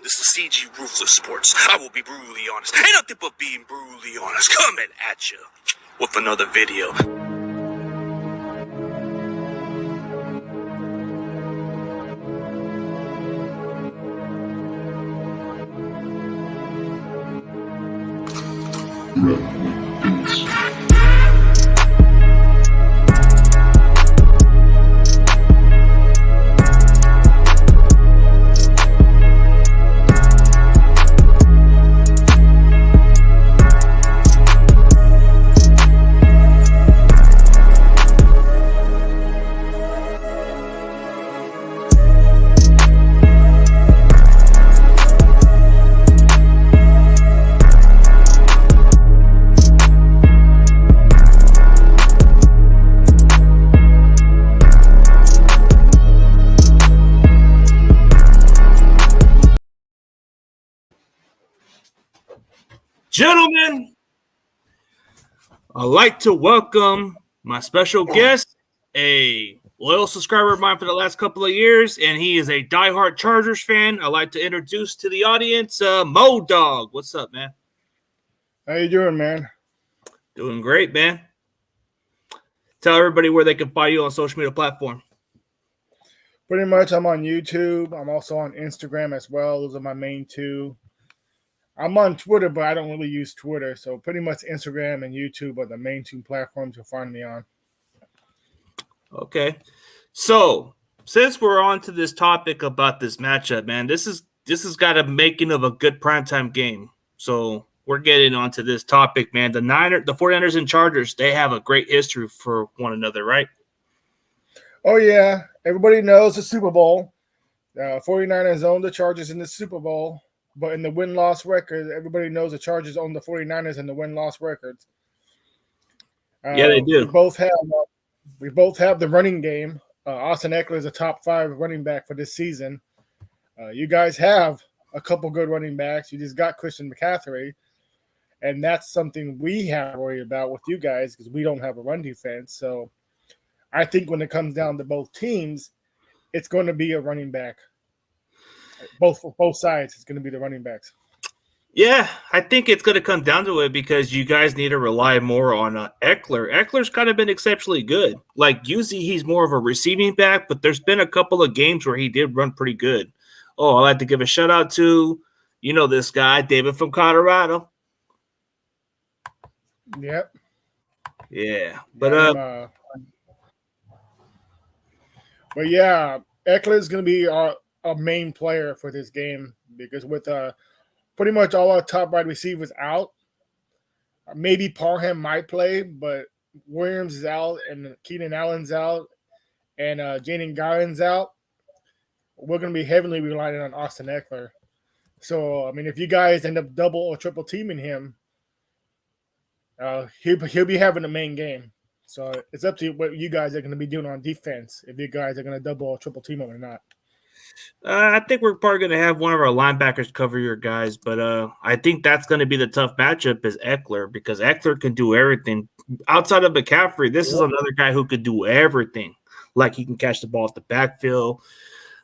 this is CG Ruthless Sports. I will be brutally honest. Ain't nothing but being brutally honest. Coming at you with another video. Gentlemen, I'd like to welcome my special guest, a loyal subscriber of mine for the last couple of years, and he is a diehard Chargers fan. I'd like to introduce to the audience, Moe Dog. What's up, man? How you doing, man? Doing great, man. Tell everybody where they can find you on social media platform. Pretty much, I'm on YouTube. I'm also on Instagram as well. Those are my main two. I'm on Twitter, but I don't really use Twitter. So pretty much Instagram and YouTube are the main two platforms you'll find me on. Okay. So since we're on to this topic about this matchup, man, this has got a making of a good primetime game. So we're getting onto this topic, man. The 49ers and Chargers, they have a great history for one another, right? Oh, yeah. Everybody knows the Super Bowl. 49ers own the Chargers in the Super Bowl. But in the win-loss record, everybody knows the Chargers own the 49ers in the win-loss records. Yeah, they do. We both have the running game. Austin Eckler is a top 5 running back for this season. You guys have a couple good running backs. You just got Christian McCaffrey. And that's something we have to worry about with you guys because we don't have a run defense. So I think when it comes down to both teams, it's going to be a running back. Both sides, it's going to be the running backs. Yeah, I think it's going to come down to it because you guys need to rely more on Eckler. Eckler's kind of been exceptionally good. Like, usually he's more of a receiving back, but there's been a couple of games where he did run pretty good. Oh, I'd like to give a shout-out to, this guy, David from Colorado. Yep. Yeah. But yeah, Eckler is going to be a main player for this game because with pretty much all our top wide receivers out, maybe Parham might play, but Williams is out and Keenan Allen's out and Jaden Garland's out. We're going to be heavily relying on Austin Eckler. So, I mean, if you guys end up double or triple teaming him, he'll be having a main game. So it's up to what you guys are going to be doing on defense, if you guys are going to double or triple team him or not. I think we're probably going to have one of our linebackers cover your guys, but I think that's going to be the tough matchup is Eckler because Eckler can do everything. Outside of McCaffrey, this is another guy who could do everything. Like he can catch the ball off the backfield.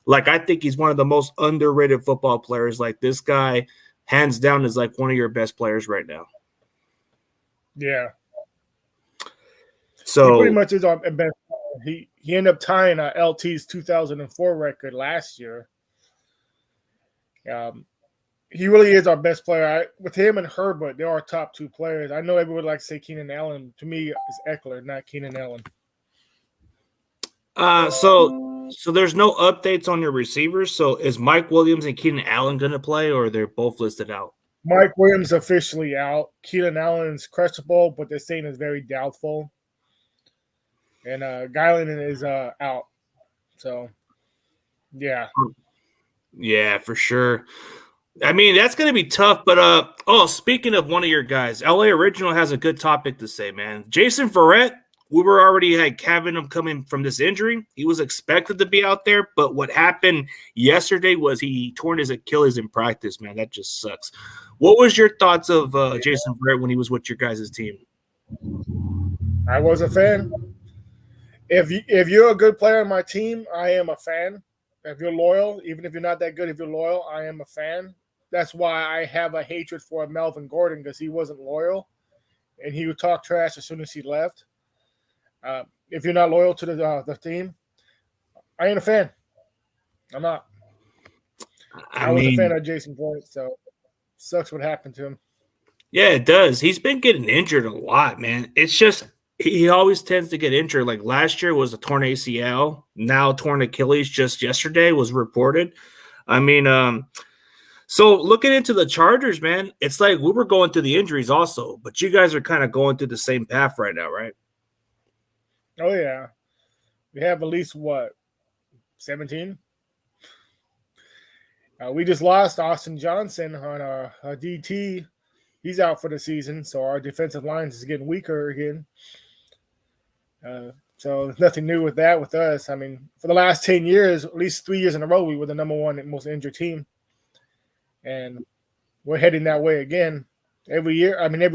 Like I think he's one of the most underrated football players. Like this guy, hands down, is like one of your best players right now. Yeah. So he pretty much is our best. He ended up tying LT's 2004 record last year. He really is our best player. With him and Herbert, they're our top 2 players. I know everyone would like to say Keenan Allen. To me, it's Eckler, not Keenan Allen. So there's no updates on your receivers. So is Mike Williams and Keenan Allen going to play, or they're both listed out? Mike Williams officially out. Keenan Allen's questionable, but they're saying it's very doubtful. And Garland is out. So, yeah. Yeah, for sure. I mean, that's going to be tough. But, speaking of one of your guys, LA Original has a good topic to say, man. Jason Verrett, we were already having him coming from this injury. He was expected to be out there. But what happened yesterday was he torn his Achilles in practice, man. That just sucks. What was your thoughts of Jason Verrett when he was with your guys' team? I was a fan. If you're a good player on my team, I am a fan. If you're loyal, even if you're not that good, if you're loyal, I am a fan. That's why I have a hatred for Melvin Gordon because he wasn't loyal, and he would talk trash as soon as he left. If you're not loyal to the team, I ain't a fan. I'm not. I was a fan of Jason Boyd, so sucks what happened to him. Yeah, it does. He's been getting injured a lot, man. It's just he always tends to get injured. Like last year was a torn ACL, now torn Achilles. Just yesterday was reported. I mean, so looking into the Chargers, man, it's like we were going through the injuries also, but you guys are kind of going through the same path right now, right? Oh yeah, we have at least 17. We just lost Austin Johnson on a DT. He's out for the season, so our defensive line is getting weaker again. So there's nothing new with that with us. I mean, for the last 10 years, at least 3 years in a row, we were the number one most injured team. And we're heading that way again. Every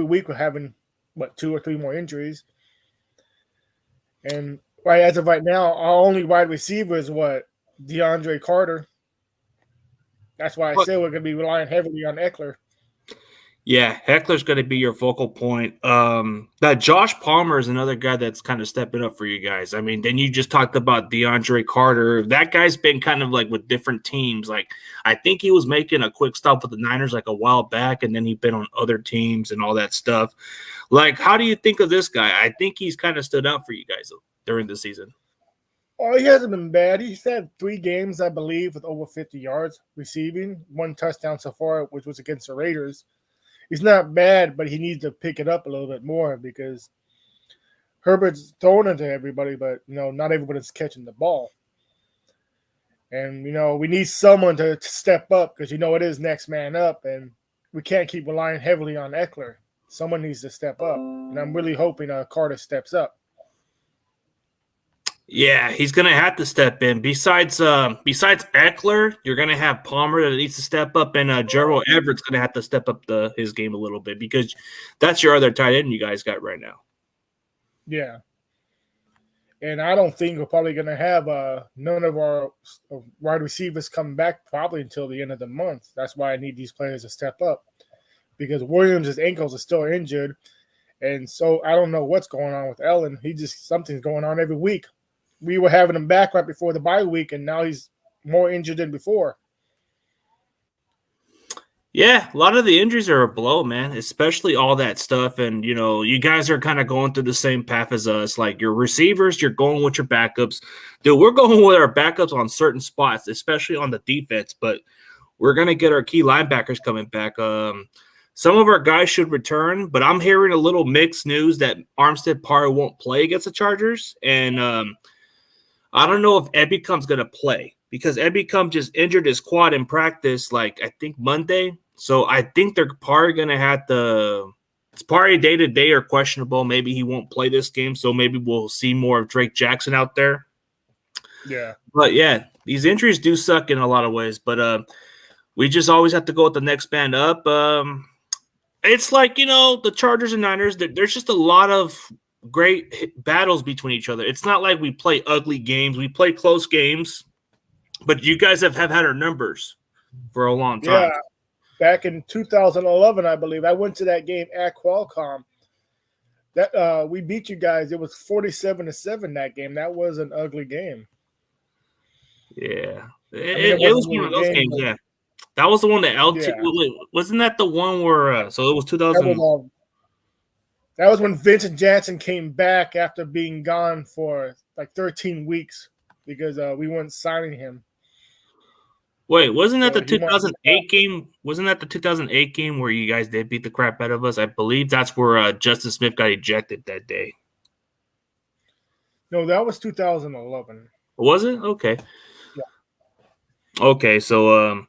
week we're having, 2 or 3 more injuries. And as of right now, our only wide receiver is DeAndre Carter. That's why I say we're going to be relying heavily on Eckler. Yeah, Heckler's going to be your focal point. That Josh Palmer is another guy that's kind of stepping up for you guys. I mean, then you just talked about DeAndre Carter. That guy's been kind of like with different teams. Like, I think he was making a quick stop with the Niners like a while back, and then he's been on other teams and all that stuff. Like, how do you think of this guy? I think he's kind of stood out for you guys during the season. Oh, he hasn't been bad. He's had 3 games, I believe, with over 50 yards receiving, 1 touchdown so far, which was against the Raiders. He's not bad, but he needs to pick it up a little bit more because Herbert's throwing it to everybody, but not everybody's catching the ball. And we need someone to step up because it is next man up, and we can't keep relying heavily on Eckler. Someone needs to step up, and I'm really hoping Carter steps up. Yeah, he's going to have to step in. Besides Eckler, you're going to have Palmer that needs to step up, and Gerald Everett's going to have to step up his game a little bit because that's your other tight end you guys got right now. Yeah. And I don't think we're probably going to have none of our wide receivers come back probably until the end of the month. That's why I need these players to step up because Williams' ankles are still injured. And so I don't know what's going on with Ellen. Something's going on every week. We were having him back right before the bye week, and now he's more injured than before. Yeah, a lot of the injuries are a blow, man, especially all that stuff. And, you guys are kind of going through the same path as us. Like your receivers, you're going with your backups. Dude, we're going with our backups on certain spots, especially on the defense. But we're going to get our key linebackers coming back. Some of our guys should return, but I'm hearing a little mixed news that Armstead probably won't play against the Chargers. And I don't know if Ebicom's going to play because Ebicom just injured his quad in practice, I think Monday. So I think they're probably going to have it's probably day-to-day or questionable. Maybe he won't play this game, so maybe we'll see more of Drake Jackson out there. Yeah. But, yeah, these injuries do suck in a lot of ways. But we just always have to go with the next band up. It's like, the Chargers and Niners, there's just a lot of great battles between each other. It's not like we play ugly games. We play close games, but you guys have had our numbers for a long time. Yeah, back in 2011, I believe. I went to that game at Qualcomm. That we beat you guys. It was 47-7 that game. That was an ugly game. Yeah. It was one of those games, yeah. That was the one that LT wasn't that the one where so it was 2000 That was when Vincent Jansen came back after being gone for 13 weeks because we weren't signing him. Wait, wasn't that the 2008 game? Wasn't that the 2008 game where you guys did beat the crap out of us? I believe that's where Justin Smith got ejected that day. No, that was 2011. Was it? Okay. Yeah. Okay, so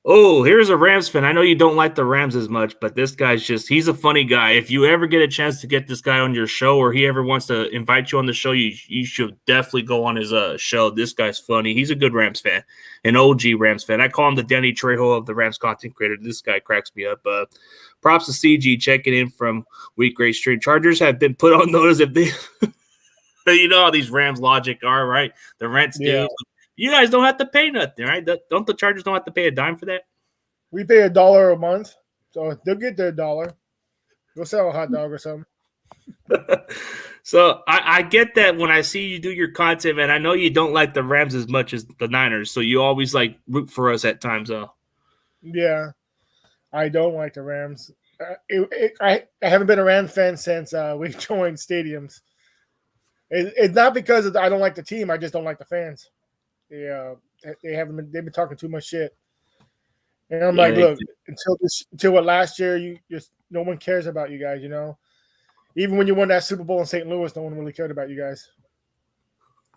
here's a Rams fan. I know you don't like the Rams as much, but this guy's he's a funny guy. If you ever get a chance to get this guy on your show or he ever wants to invite you on the show, you should definitely go on his show. This guy's funny. He's a good Rams fan, an OG Rams fan. I call him the Danny Trejo of the Rams content creator. This guy cracks me up. Props to CG checking in from Week Great Stream. Chargers have been put on notice if they – you know how these Rams logic are, right? The rent's due. You guys don't have to pay nothing, right? Don't the Chargers don't have to pay a dime for that? We pay $1 a month, so they'll get their $1. Go sell a hot dog or something. So I get that when I see you do your content, man. I know you don't like the Rams as much as the Niners, so you always like root for us at times, though. Yeah, I don't like the Rams. I haven't been a Rams fan since we joined stadiums. It's not because I don't like the team. I just don't like the fans. They've been talking too much shit. And I'm like, look, until last year, no one cares about you guys, you know. Even when you won that Super Bowl in St. Louis, no one really cared about you guys.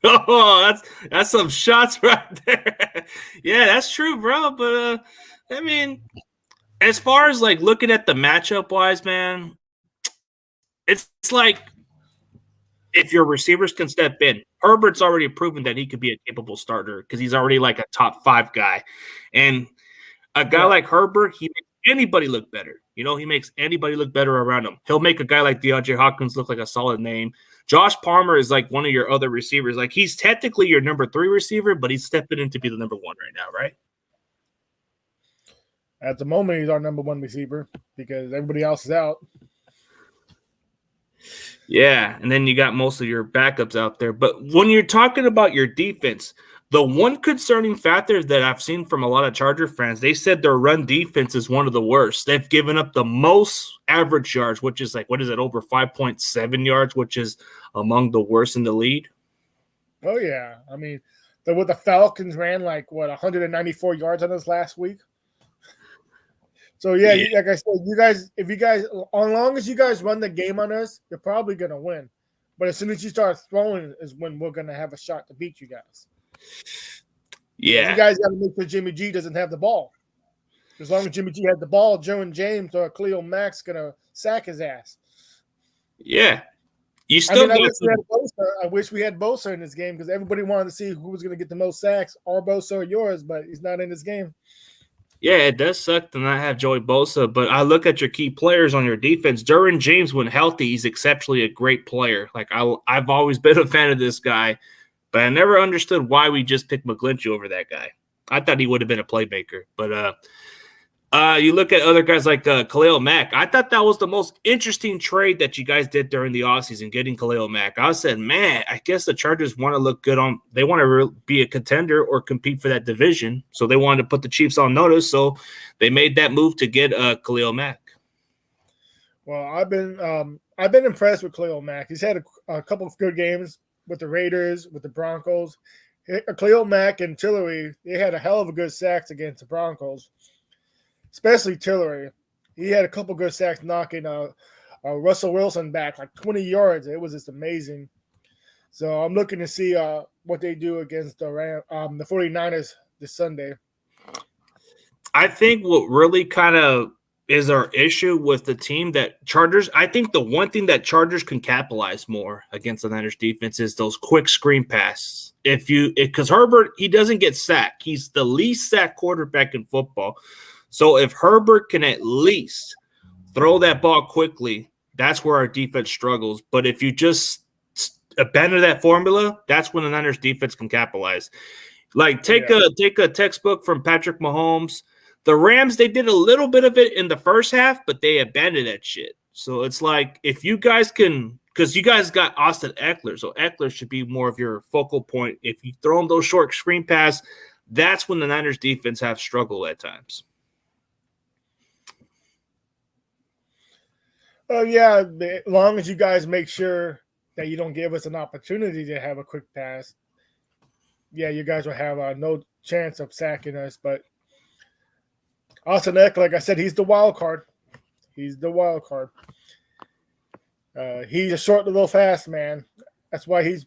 Oh, that's some shots right there. Yeah, that's true, bro. But I mean, as far as like looking at the matchup wise, man, it's like if your receivers can step in, Herbert's already proven that he could be a capable starter because he's already like a top 5 guy. And a guy like Herbert, he makes anybody look better. You know, he makes anybody look better around him. He'll make a guy like DeAndre Hopkins look like a solid name. Josh Palmer is like one of your other receivers. Like he's technically your number 3 receiver, but he's stepping in to be the number 1 right now, right? At the moment, he's our number 1 receiver because everybody else is out. Yeah, and then you got most of your backups out there. But when you're talking about your defense, the one concerning factor that I've seen from a lot of Charger fans, they said their run defense is one of the worst. They've given up the most average yards, which is like, over 5.7 yards, which is among the worst in the league. Oh, yeah. I mean, the Falcons ran 194 yards on us last week. So, yeah, like I said, as long as you guys run the game on us, you're probably going to win. But as soon as you start throwing is when we're going to have a shot to beat you guys. Yeah. You guys got to make sure Jimmy G doesn't have the ball. As long as Jimmy G had the ball, Joe and James or Khalil Mack's going to sack his ass. Yeah. You still I wish we had Bosa in this game because everybody wanted to see who was going to get the most sacks, or Bosa or yours, but he's not in this game. Yeah, it does suck to not have Joey Bosa, but I look at your key players on your defense. Derwin James, when healthy, he's exceptionally a great player. Like I've always been a fan of this guy, but I never understood why we just picked McGlinchey over that guy. I thought he would have been a playmaker, but you look at other guys like Khalil Mack. I thought that was the most interesting trade that you guys did during the offseason, getting Khalil Mack. I said, man, I guess the Chargers want to look good they want to be a contender or compete for that division. So they wanted to put the Chiefs on notice. So they made that move to get Khalil Mack. Well, I've been impressed with Khalil Mack. He's had a couple of good games with the Raiders, with the Broncos. Khalil Mack and Tillery, they had a hell of a good sacks against the Broncos. Especially Tillery. He had a couple good sacks knocking Russell Wilson back 20 yards. It was just amazing. So I'm looking to see what they do against the 49ers this Sunday. I think what really kind of is our issue with the team that Chargers, I think the one thing that Chargers can capitalize more against the Niners defense is those quick screen passes. Because Herbert, he doesn't get sacked. He's the least sacked quarterback in football. So if Herbert can at least throw that ball quickly, that's where our defense struggles. But if you just abandon that formula, that's when the Niners defense can capitalize. Like take a textbook from Patrick Mahomes. The Rams, they did a little bit of it in the first half, but they abandoned that shit. So it's like if you guys can, because you guys got Austin Eckler, so Eckler should be more of your focal point. If you throw him those short screen pass, that's when the Niners defense have struggled at times. Oh, yeah, as long as you guys make sure that you don't give us an opportunity to have a quick pass, yeah, you guys will have no chance of sacking us. But Austin Eckler, like I said, he's the wild card. He's a short, little fast man. That's why he's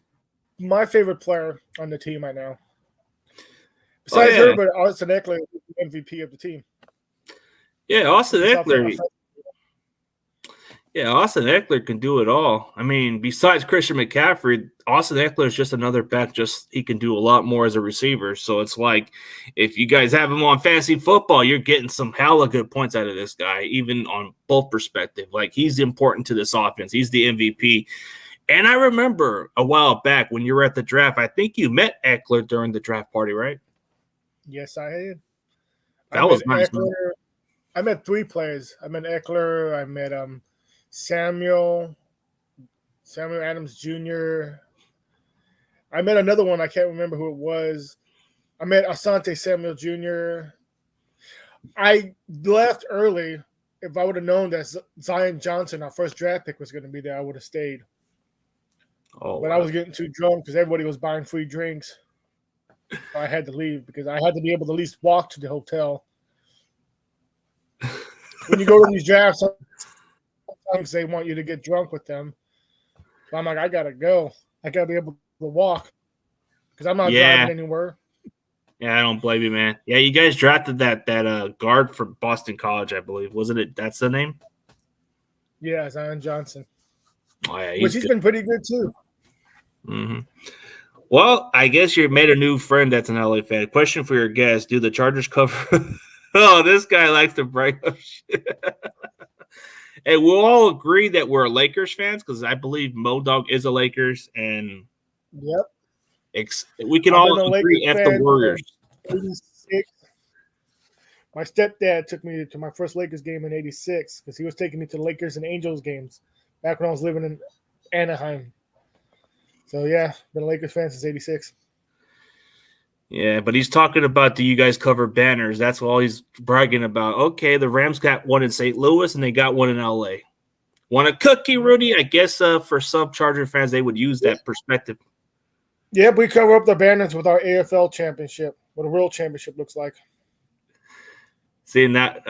my favorite player on the team right now. Besides Herbert, Austin Eckler is the MVP of the team. Yeah, Austin Eckler. Yeah, Austin Eckler can do it all. I mean, besides Christian McCaffrey, Austin Eckler is just another back. He can do a lot more as a receiver. So it's like if you guys have him on fantasy football, you're getting some hella good points out of this guy, even on both perspectives. Like he's important to this offense. He's the MVP. And I remember a while back when you were at the draft, I think you met Eckler during the draft party, right? Yes, I had. I That met was nice, man. Eckler. I met 3 players. I met Eckler. I met Samuel Adams Jr. I met another one. I can't remember who it was. I met Asante Samuel Jr. I left early. If I would have known that Zion Johnson, our first draft pick, was going to be there, I would have stayed. Oh, But I was getting too drunk because everybody was buying free drinks. So I had to leave because I had to be able to at least walk to the hotel. When you go to these drafts, sometimes they want you to get drunk with them. So I'm like, I got to go. I got to be able to walk because I'm not driving anywhere. Yeah, I don't blame you, man. Yeah, you guys drafted that guard from Boston College, I believe. Wasn't it? That's the name? Yeah, Zion Johnson. Oh, yeah, He's been pretty good, too. Mm-hmm. Well, I guess you made a new friend that's an LA fan. Question for your guest. Do the Chargers cover? Oh, this guy likes to break up shit. Hey, we'll all agree that we're Lakers fans because I believe Moe Dog is a Lakers, and we can all agree F the Warriors. 86. My stepdad took me to my first Lakers game in 86 because he was taking me to the Lakers and Angels games back when I was living in Anaheim. So, yeah, been a Lakers fan since 86. Yeah, but he's talking about, do you guys cover banners? That's all he's bragging about. Okay, the Rams got one in St. Louis, and they got one in L.A. Want a cookie, Rudy? I guess for some Charger fans, they would use that perspective. Yeah, we cover up the banners with our AFL championship, what a world championship looks like. Seeing that,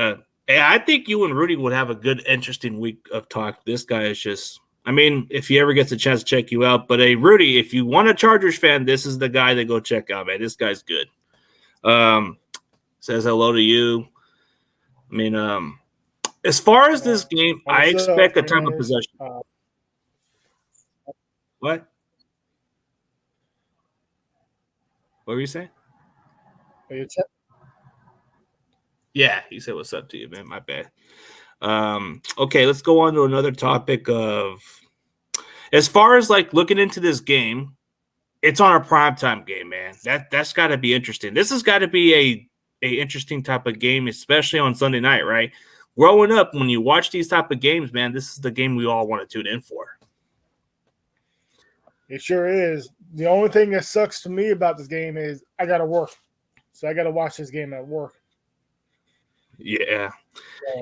I think you and Rudy would have a good, interesting week of talk. This guy is just, I mean, if he ever gets a chance to check you out. But, hey, Rudy, if you want a Chargers fan, this is the guy to go check out, man. This guy's good. Says hello to you. I mean, as far as this game, I expect a time of possession. What? What were you saying? Yeah, he said what's up to you, man. My bad. Okay, let's go on to another topic of as far as like looking into this game, it's on a primetime game, man. That's got to be interesting. This has got to be a interesting type of game, especially on Sunday night, right? Growing up, when you watch these type of games, man, this is the game we all want to tune in for. It sure is. The only thing that sucks to me about this game is I got to work. So I got to watch this game at work. Yeah.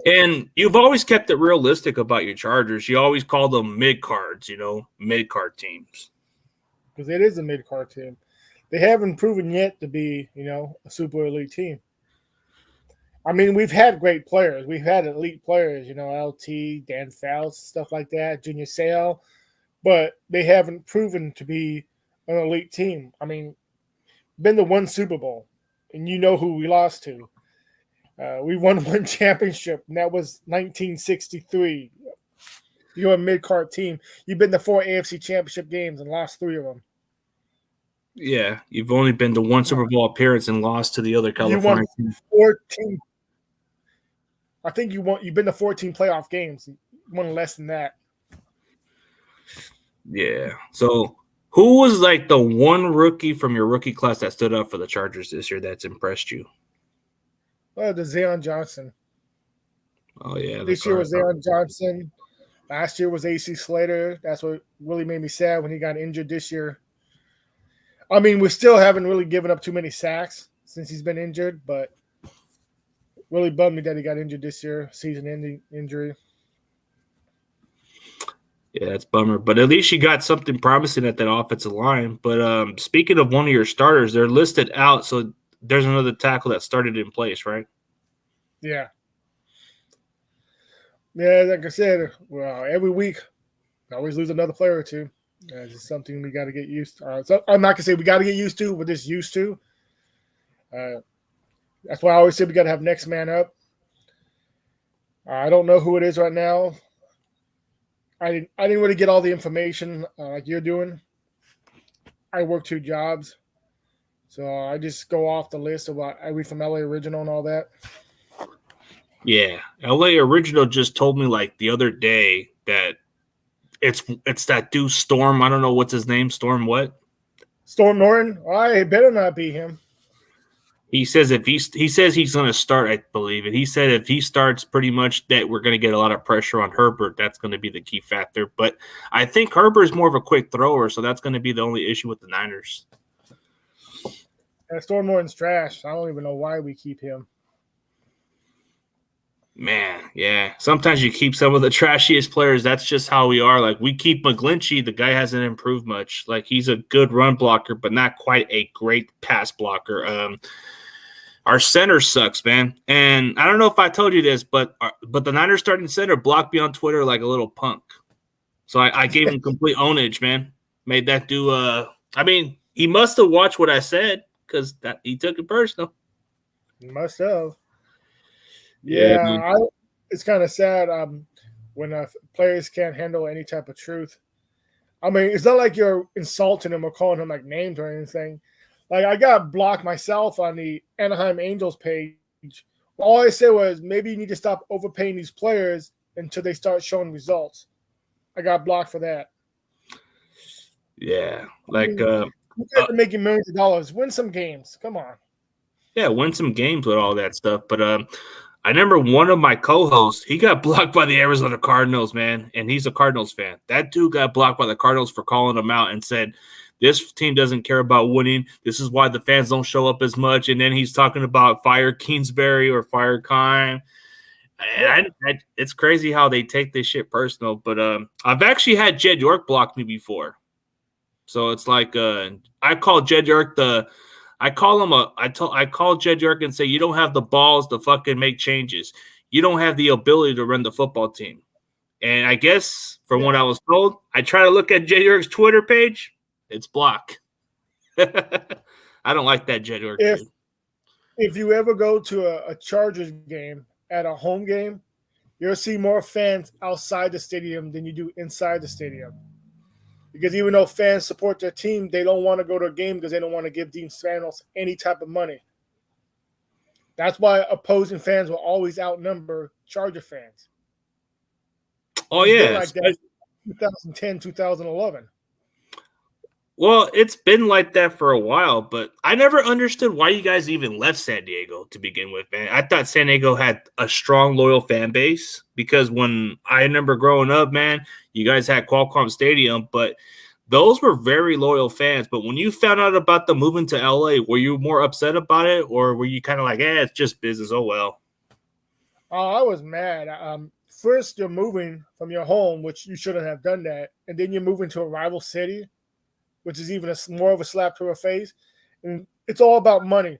And you've always kept it realistic about your Chargers. You always call them mid-cards, mid-card teams. Because it is a mid-card team. They haven't proven yet to be, a super elite team. I mean, we've had great players. We've had elite players, LT, Dan Fouts, stuff like that, Junior Seau. But they haven't proven to be an elite team. I mean, been to one Super Bowl, and you know who we lost to. We won one championship, and that was 1963. You're a mid-card team. You've been to 4 AFC championship games and lost 3 of them. Yeah, you've only been to one Super Bowl appearance and lost to the other California team. 14. I think you've been to 14 playoff games. You won less than that. Yeah. So who was like the one rookie from your rookie class that stood up for the Chargers this year that's impressed you? Well, the Zion Johnson. Oh, yeah. This year was Zion Johnson. Last year was AC Slater. That's what really made me sad when he got injured this year. I mean, we still haven't really given up too many sacks since he's been injured, but really bummed me that he got injured this year, season-ending injury. Yeah, it's a bummer. But at least you got something promising at that offensive line. But speaking of one of your starters, they're listed out, so there's another tackle that started in place, right? Yeah. Yeah, like I said, well, every week I always lose another player or two. It's just something we got to get used to. So I'm not going to say we got to get used to, we're just used to. That's why I always say we got to have next man up. I don't know who it is right now. I didn't really get all the information like you're doing. I work 2 jobs. So I just go off the list of what I read from LA Original and all that. Yeah. LA Original just told me like the other day that It's that dude Storm. I don't know what's his name. Storm what? Storm Norton. It better not be him. He says he says he's going to start, I believe, and he said if he starts, pretty much that we're going to get a lot of pressure on Herbert. That's going to be the key factor. But I think Herbert is more of a quick thrower, so that's going to be the only issue with the Niners. Storm Norton's trash. I don't even know why we keep him. Man, yeah. Sometimes you keep some of the trashiest players. That's just how we are. Like, we keep McGlinchey. The guy hasn't improved much. Like, he's a good run blocker, but not quite a great pass blocker. Our center sucks, man. And I don't know if I told you this, but the Niners starting center blocked me on Twitter like a little punk. So I gave him complete ownage, man. Made that do I mean, he must have watched what I said because he took it personal. He must have. Yeah, it's kind of sad when players can't handle any type of truth. I mean, it's not like you're insulting him or calling him like names or anything. Like, I got blocked myself on the Anaheim Angels page. All I said was maybe you need to stop overpaying these players until they start showing results. I got blocked for that. Yeah, like you guys are making millions of dollars. Win some games. Come on. Yeah, win some games with all that stuff. But I remember one of my co-hosts, he got blocked by the Arizona Cardinals, man, and he's a Cardinals fan. That dude got blocked by the Cardinals for calling him out and said, this team doesn't care about winning. This is why the fans don't show up as much. And then he's talking about fire Kingsbury or fire Kime. And it's crazy how they take this shit personal. But I've actually had Jed York block me before. So it's like I call Jed York I call Jed York and say, you don't have the balls to fucking make changes. You don't have the ability to run the football team. And I guess from what I was told, I try to look at Jed York's Twitter page. It's blocked. I don't like that Jed York. If you ever go to a Chargers game at a home game, you'll see more fans outside the stadium than you do inside the stadium. Because even though fans support their team, they don't want to go to a game because they don't want to give Dean Spanos any type of money. That's why opposing fans will always outnumber Charger fans. Oh, yeah. Like that 2010, 2011. Well, it's been like that for a while, but I never understood why you guys even left San Diego to begin with, man. I thought San Diego had a strong, loyal fan base because when I remember growing up, man, you guys had Qualcomm Stadium, but those were very loyal fans. But when you found out about them moving to LA, were you more upset about it, or were you kind of like, it's just business, oh well? Oh, I was mad. First, you're moving from your home, which you shouldn't have done that, and then you're moving to a rival city, which is even more of a slap to her face. And it's all about money.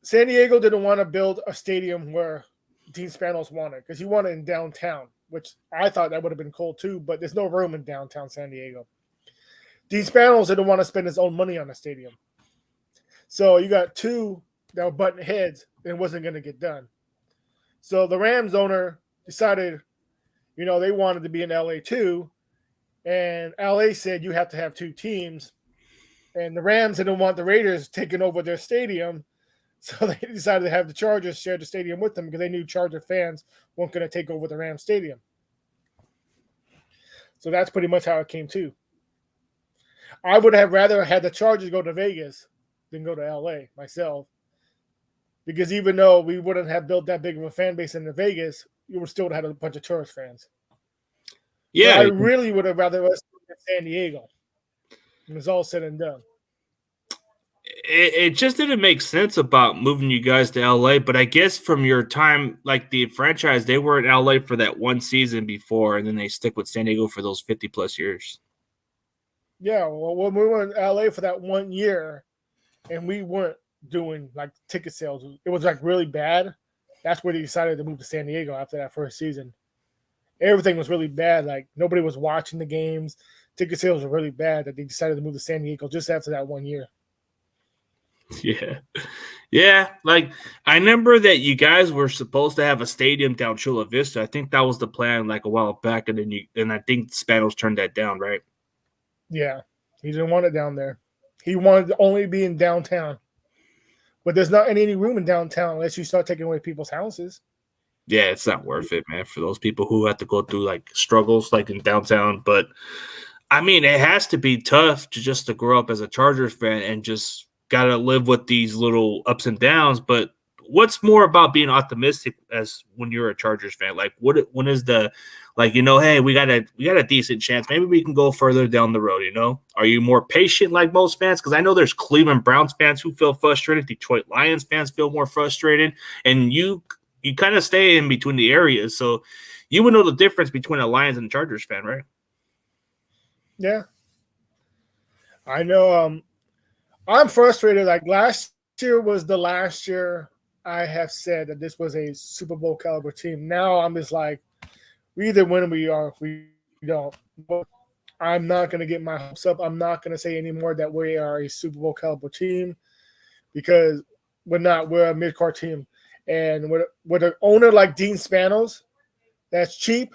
San Diego didn't want to build a stadium where Dean Spanos wanted, because he wanted in downtown, which I thought that would have been cool too, but there's no room in downtown San Diego. Dean Spanos didn't want to spend his own money on a stadium. So you got two that were butting heads, and it wasn't going to get done. So the Rams owner decided, they wanted to be in LA too. And LA said you have to have two teams. And the Rams didn't want the Raiders taking over their stadium. So they decided to have the Chargers share the stadium with them because they knew Charger fans weren't going to take over the Rams stadium. So that's pretty much how it came to. I would have rather had the Chargers go to Vegas than go to LA myself. Because even though we wouldn't have built that big of a fan base in Vegas, you would still have had a bunch of tourist fans. Yeah, I really would have rather us in San Diego. It was all said and done. It just didn't make sense about moving you guys to LA, but I guess from your time, like the franchise, they were in LA for that one season before, and then they stick with San Diego for those 50 plus years. Yeah, well, when we were in LA for that 1 year, and we weren't doing like ticket sales, it was like really bad. That's where they decided to move to San Diego after that first season. Everything was really bad. Like, nobody was watching the games. Ticket sales were really bad that they decided to move to San Diego just after that 1 year. Yeah. Yeah. Like, I remember that you guys were supposed to have a stadium down Chula Vista. I think that was the plan like a while back. And I think Spanos turned that down, right? Yeah. He didn't want it down there. He wanted to only be in downtown. But there's not any room in downtown unless you start taking away people's houses. Yeah, it's not worth it, man, for those people who have to go through like struggles like in downtown. But I mean, it has to be tough to grow up as a Chargers fan and just gotta live with these little ups and downs. But what's more about being optimistic as when you're a Chargers fan? Like when is the like, hey, we got a decent chance. Maybe we can go further down the road, Are you more patient like most fans? Because I know there's Cleveland Browns fans who feel frustrated, Detroit Lions fans feel more frustrated, and you kind of stay in between the areas. So you would know the difference between a Lions and a Chargers fan, right? Yeah. I know I'm frustrated. Like last year was the last year I have said that this was a Super Bowl caliber team. Now I'm just like, we either win or we don't. But I'm not going to get my hopes up. I'm not going to say anymore that we are a Super Bowl caliber team because we're not. We're a mid-card team. And with an owner like Dean Spanos, that's cheap,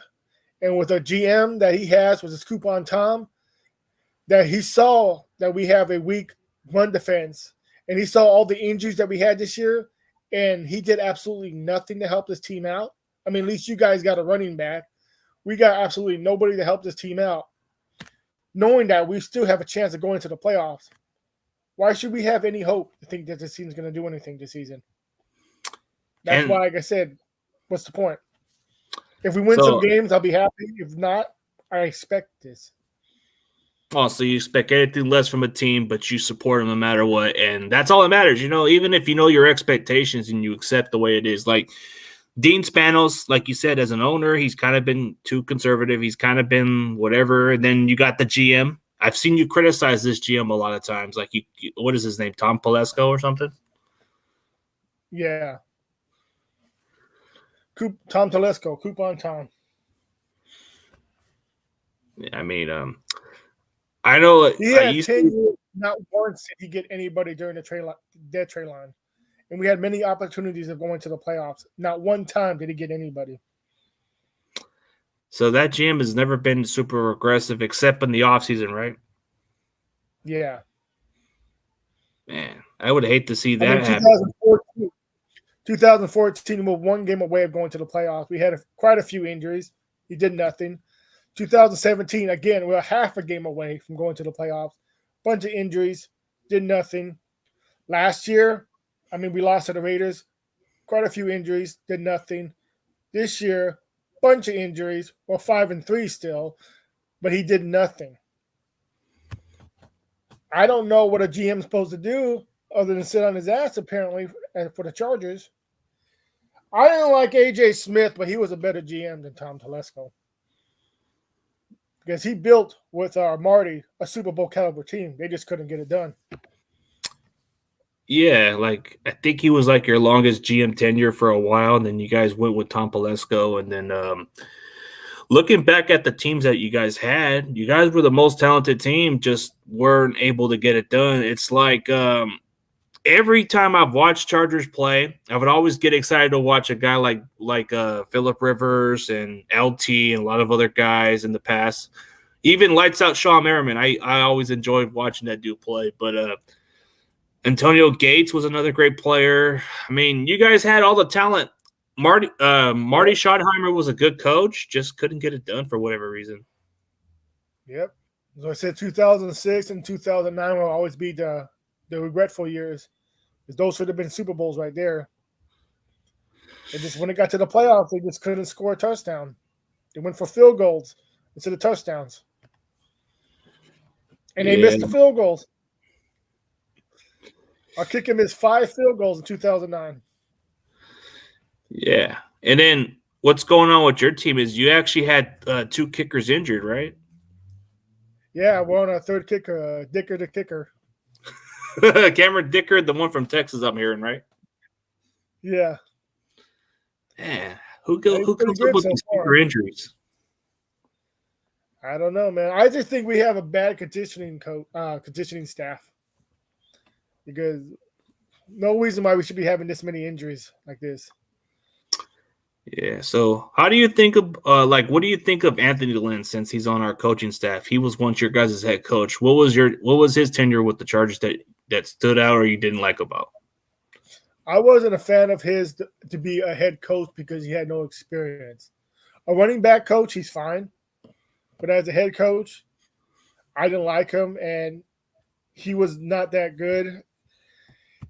and with a GM that he has with his coupon Tom, that he saw that we have a weak run defense, and he saw all the injuries that we had this year, and he did absolutely nothing to help this team out. I mean, at least you guys got a running back. We got absolutely nobody to help this team out, knowing that we still have a chance of going to the playoffs. Why should we have any hope to think that this team's going to do anything this season? That's why, like I said, what's the point? If we win some games, I'll be happy. If not, I expect this. Oh, so you expect anything less from a team, but you support them no matter what. And that's all that matters. Even if you know your expectations and you accept the way it is. Like Dean Spanos, like you said, as an owner, he's kind of been too conservative. He's kind of been whatever. And then you got the GM. I've seen you criticize this GM a lot of times. Like, what is his name? Tom Pelesco or something? Yeah. Tom Telesco, Coupon Tom. I mean, I know he had 10 years. Not once did he get anybody during the dead trade line, and we had many opportunities of going to the playoffs. Not one time did he get anybody. So that GM has never been super aggressive, except in the offseason, right? Yeah. Man, I would hate to see that happen. 2014, we were one game away of going to the playoffs. We had quite a few injuries. He did nothing. 2017, again, we were half a game away from going to the playoffs. Bunch of injuries, did nothing. Last year, we lost to the Raiders. Quite a few injuries, did nothing. This year, bunch of injuries. Well, 5-3 still, but he did nothing. I don't know what a GM's supposed to do other than sit on his ass, apparently, for the Chargers. I didn't like A.J. Smith, but he was a better GM than Tom Telesco. Because he built with Marty a Super Bowl caliber team. They just couldn't get it done. Yeah, like I think he was like your longest GM tenure for a while, and then you guys went with Tom Pelesco. And then looking back at the teams that you guys had, you guys were the most talented team, just weren't able to get it done. It's like every time I've watched Chargers play, I would always get excited to watch a guy like Phillip Rivers and LT and a lot of other guys in the past. Even lights out Sean Merriman. I always enjoyed watching that dude play. But Antonio Gates was another great player. I mean, you guys had all the talent. Marty Schottenheimer was a good coach, just couldn't get it done for whatever reason. Yep. As I said, 2006 and 2009 will always be the regretful years. Because those should have been Super Bowls right there. It just when it got to the playoffs, they just couldn't score a touchdown. They went for field goals instead of touchdowns. And they missed the field goals. Our kicker missed 5 field goals in 2009. Yeah. And then what's going on with your team is you actually had 2 kickers injured, right? Yeah, we're on our third kicker, Dicker the kicker. Cameron Dicker, the one from Texas, I'm hearing, right? Yeah. Man, who comes up with these kicker injuries? I don't know, man. I just think we have a bad conditioning staff. Because no reason why we should be having this many injuries like this. Yeah. So, how do you think of what do you think of Anthony Lynn since he's on our coaching staff? He was once your guys' head coach. What was his tenure with the Chargers that stood out or you didn't like about? I wasn't a fan of his to be a head coach because he had no experience. A running back coach, he's fine. But as a head coach, I didn't like him, and he was not that good.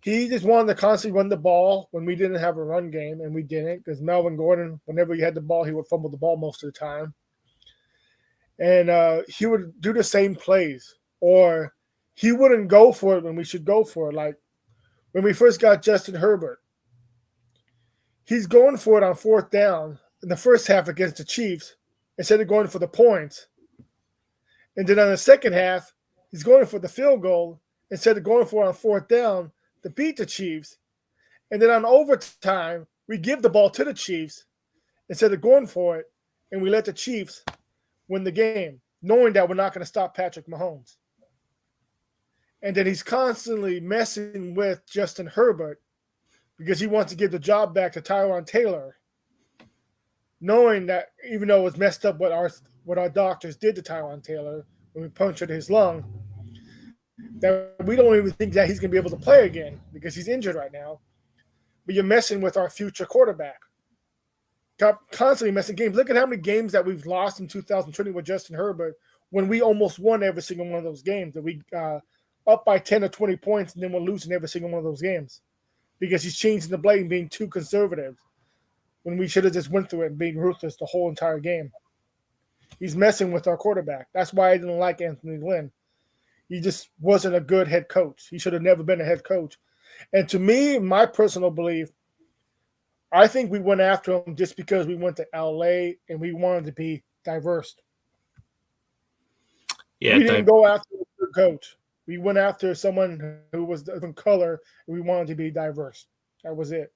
He just wanted to constantly run the ball when we didn't have a run game, and we didn't because Melvin Gordon, whenever he had the ball, he would fumble the ball most of the time. And he would do the same plays, or he wouldn't go for it when we should go for it. Like when we first got Justin Herbert, he's going for it on fourth down in the first half against the Chiefs instead of going for the points. And then on the second half, he's going for the field goal instead of going for it on fourth down to beat the Chiefs. And then on overtime, we give the ball to the Chiefs instead of going for it, and we let the Chiefs win the game, knowing that we're not going to stop Patrick Mahomes. And then he's constantly messing with Justin Herbert because he wants to give the job back to Tyrod Taylor, knowing that even though it was messed up what our doctors did to Tyrod Taylor when we punctured his lung, that we don't even think that he's going to be able to play again because he's injured right now. But you're messing with our future quarterback. Constantly messing games. Look at how many games that we've lost in 2020 with Justin Herbert when we almost won every single one of those games. That we up by 10 or 20 points and then we're losing every single one of those games because he's changing the play and being too conservative when we should have just went through it and being ruthless the whole entire game. He's messing with our quarterback. That's why I didn't like Anthony Lynn. He just wasn't a good head coach. He should have never been a head coach. And to me, my personal belief, I think we went after him just because we went to LA and we wanted to be diverse. Yeah, we didn't go after a good coach. We went after someone who was different color, and we wanted to be diverse. That was it.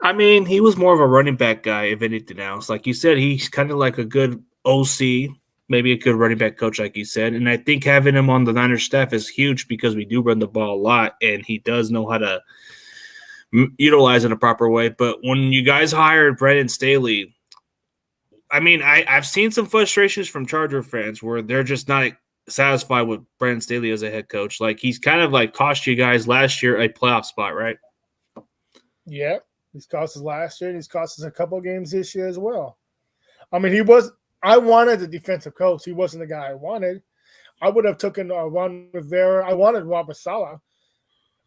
I mean, he was more of a running back guy, if anything else. Like you said, he's kind of like a good OC, maybe a good running back coach, like you said. And I think having him on the Niners staff is huge because we do run the ball a lot, and he does know how to utilize it in a proper way. But when you guys hired Brandon Staley, I mean, I've seen some frustrations from Charger fans where they're just not satisfied with Brandon Staley as a head coach. Like, he's kind of like cost you guys last year a playoff spot, right? Yeah, he's cost us last year, and he's cost us a couple of games this year as well. I mean, I wanted a defensive coach. He wasn't the guy I wanted. I would have taken Ron Rivera. I wanted Robert Saleh.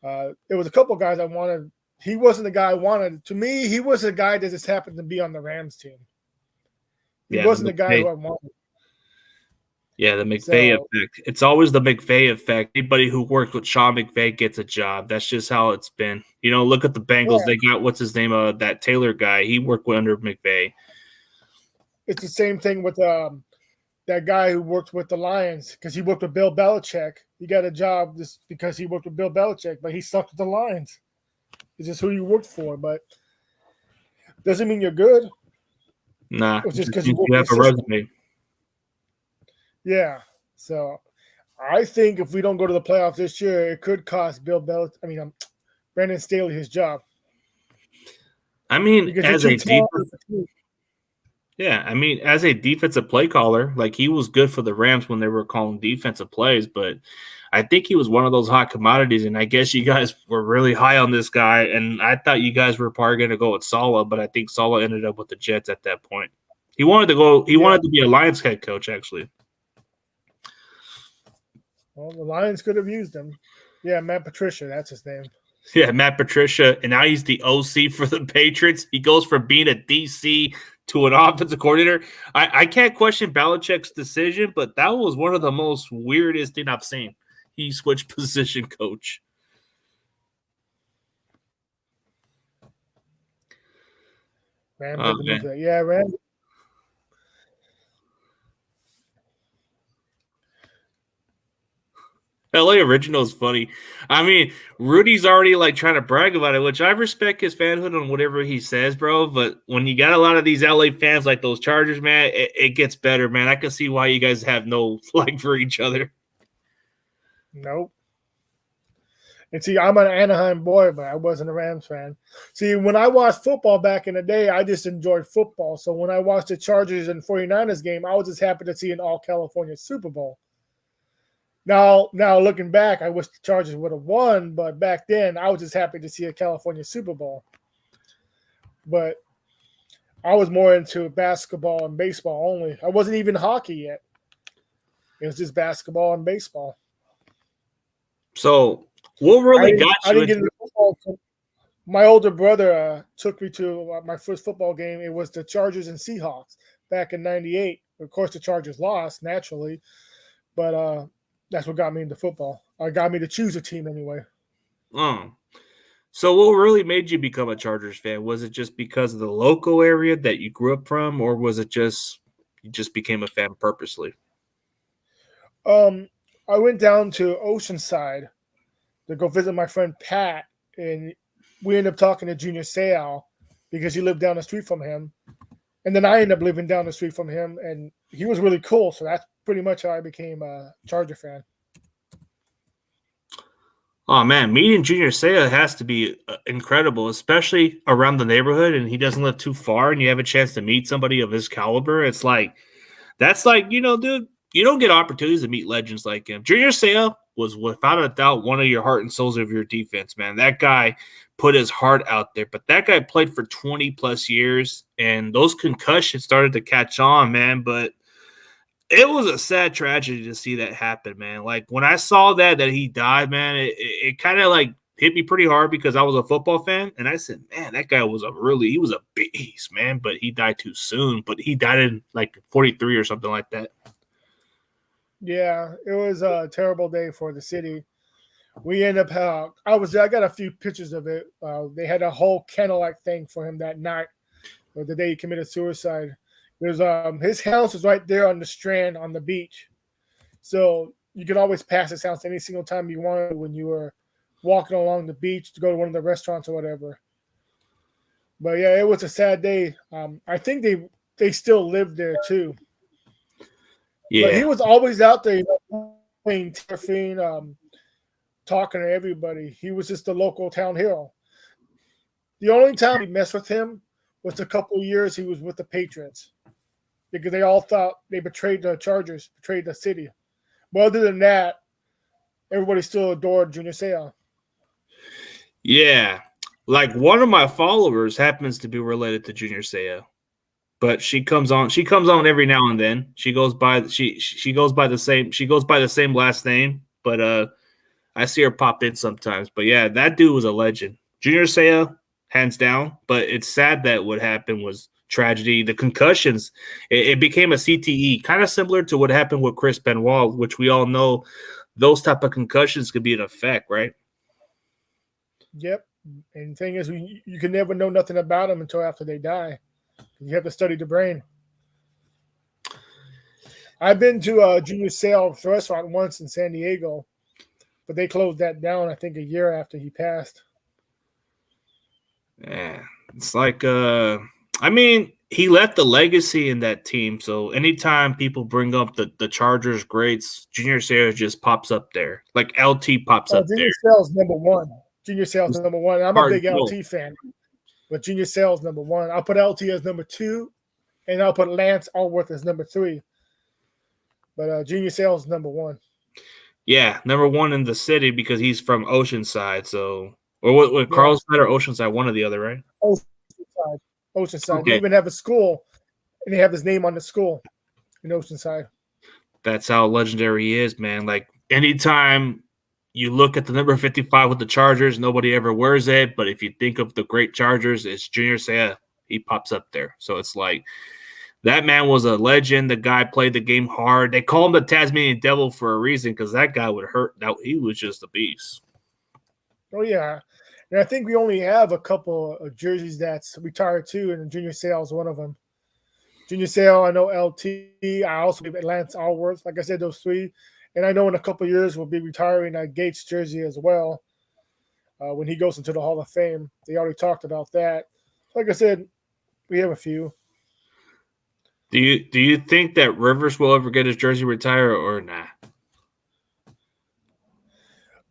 There was a couple of guys I wanted. He wasn't the guy I wanted. To me, he was the guy that just happened to be on the Rams team. He wasn't the guy who I wanted. Yeah, the McVay effect. It's always the McVay effect. Anybody who works with Sean McVay gets a job. That's just how it's been. You know, look at the Bengals. Yeah. They got, what's his name, that Taylor guy. He worked under McVay. It's the same thing with that guy who worked with the Lions because he worked with Bill Belichick. He got a job just because he worked with Bill Belichick, but he sucked with the Lions. It's just who you worked for, but doesn't mean you're good. Nah, it's just because you have a resume. Yeah, so I think if we don't go to the playoffs this year, it could cost Brandon Staley his job. I mean, as a defensive play caller, like, he was good for the Rams when they were calling defensive plays, but I think he was one of those hot commodities, and I guess you guys were really high on this guy, and I thought you guys were probably going to go with Saleh, but I think Saleh ended up with the Jets at that point. He wanted to be a Lions head coach, actually. Well, the Lions could have used him. Yeah, Matt Patricia, that's his name. Yeah, Matt Patricia, and now he's the OC for the Patriots. He goes from being a DC to an offensive coordinator. I can't question Belichick's decision, but that was one of the most weirdest thing I've seen. He switched position coach. Yeah, Ram. LA Original is funny. I mean, Rudy's already like trying to brag about it, which I respect his fanhood on whatever he says, bro. But when you got a lot of these LA fans like those Chargers, man, it gets better, man. I can see why you guys have no like for each other. Nope. And see, I'm an Anaheim boy, but I wasn't a Rams fan. See, when I watched football back in the day, I just enjoyed football. So when I watched the Chargers and 49ers game, I was just happy to see an all-California Super Bowl. Now looking back, I wish the Chargers would have won, but back then I was just happy to see a California Super Bowl. But I was more into basketball and baseball only. I wasn't even hockey yet. It was just basketball and baseball. So, what really got I you didn't get into? into football. My older brother took me to my first football game. It was the Chargers and Seahawks back in '98. Of course, the Chargers lost naturally, but that's what got me into football. Got me to choose a team anyway. So, what really made you become a Chargers fan? Was it just because of the local area that you grew up from, or was it just you just became a fan purposely? Um, I went down to Oceanside to go visit my friend Pat, and we ended up talking to Junior Seau because he lived down the street from him. And then I ended up living down the street from him, and he was really cool. So that's pretty much how I became a Charger fan. Oh man, meeting Junior Seau has to be incredible, especially around the neighborhood, and he doesn't live too far, and you have a chance to meet somebody of his caliber. It's like that's like dude, you don't get opportunities to meet legends like him. Junior Seau was without a doubt one of your heart and souls of your defense, man. That guy put his heart out there, but that guy played for 20 plus years, and those concussions started to catch on, man. But it was a sad tragedy to see that happen, man. Like when I saw that he died, man, it kind of like hit me pretty hard because I was a football fan, and I said, man, that guy was he was a beast, man. But he died too soon. But he died in like 43 or something like that. Yeah, it was a terrible day for the city. We ended up. I got a few pictures of it. They had a whole candlelight thing for him that night, or the day he committed suicide. There's his house is right there on the strand on the beach, so you can always pass his house any single time you wanted when you were walking along the beach to go to one of the restaurants or whatever. But yeah, it was a sad day. I think they still live there too. But he Yeah. was always out there, playing turfing, talking to everybody. He was just a local town hero. The only time we messed with him was a couple of years he was with the Patriots because they all thought they betrayed the Chargers, betrayed the city. But other than that, everybody still adored Junior Seau. Yeah. Like one of my followers happens to be related to Junior Seau. But she comes on every now and then. She goes by the same last name, but I see her pop in sometimes. But yeah, that dude was a legend. Junior Seau, hands down. But it's sad that what happened was tragedy. The concussions, it became a CTE, kind of similar to what happened with Chris Benoit, which we all know those type of concussions could be an effect, right? Yep. And the thing is, you can never know nothing about them until after they die. You have to study the brain. I've been to a Junior Seau's restaurant once in San Diego, but they closed that down, I think, a year after he passed. Yeah. It's like I mean, he left a legacy in that team. So anytime people bring up the Chargers greats, Junior Seau just pops up there. Like LT pops up there. Junior Seau's number one. Junior Seau's number one. I'm a Hard big LT fan, but Junior Seau's number one. I'll put LT as number two, and I'll put Lance Allworth as number three. But Junior Seau's number one. Yeah, number one in the city because he's from Oceanside. So, or what Carlsbad or Oceanside, one or the other, right? Oceanside. Oceanside. Okay. They even have a school, and they have his name on the school in Oceanside. That's how legendary he is, man. Like anytime you look at the number 55 with the Chargers, nobody ever wears it. But if you think of the great Chargers, it's Junior Seau. He pops up there. So it's like that man was a legend. The guy played the game hard. They call him the Tasmanian Devil for a reason because that guy would hurt. He was just a beast. Oh, yeah. And I think we only have a couple of jerseys that's retired too, and Junior Seau is one of them. Junior Seau, I know LT. I also have Lance Allworth. Like I said, those three. And I know in a couple of years we'll be retiring Gates' jersey as well when he goes into the Hall of Fame. They already talked about that. Like I said, we have a few. Do you think that Rivers will ever get his jersey retired or not?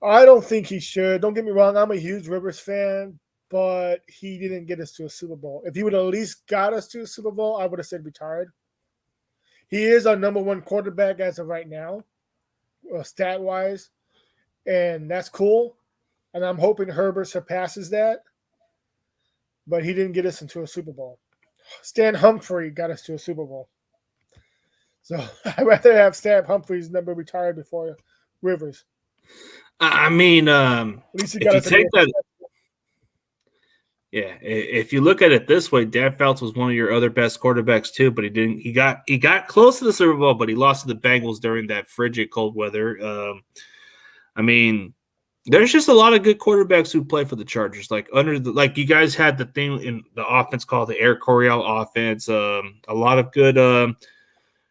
I don't think he should. Don't get me wrong. I'm a huge Rivers fan, but he didn't get us to a Super Bowl. If he would have at least got us to a Super Bowl, I would have said retired. He is our number one quarterback as of right now. stat wise, and that's cool. And I'm hoping Herbert surpasses that, but he didn't get us into a Super Bowl. Stan Humphrey got us to a Super Bowl. So I'd rather have Stan Humphrey's number retired before Rivers. I mean, At least he if got you us take that, yeah, if you look at it this way, Dan Fouts was one of your other best quarterbacks too, but he didn't. He got close to the Super Bowl, but he lost to the Bengals during that frigid cold weather. I mean, there's just a lot of good quarterbacks who play for the Chargers. Like you guys had the thing in the offense called the Air Coryell offense. A lot of good,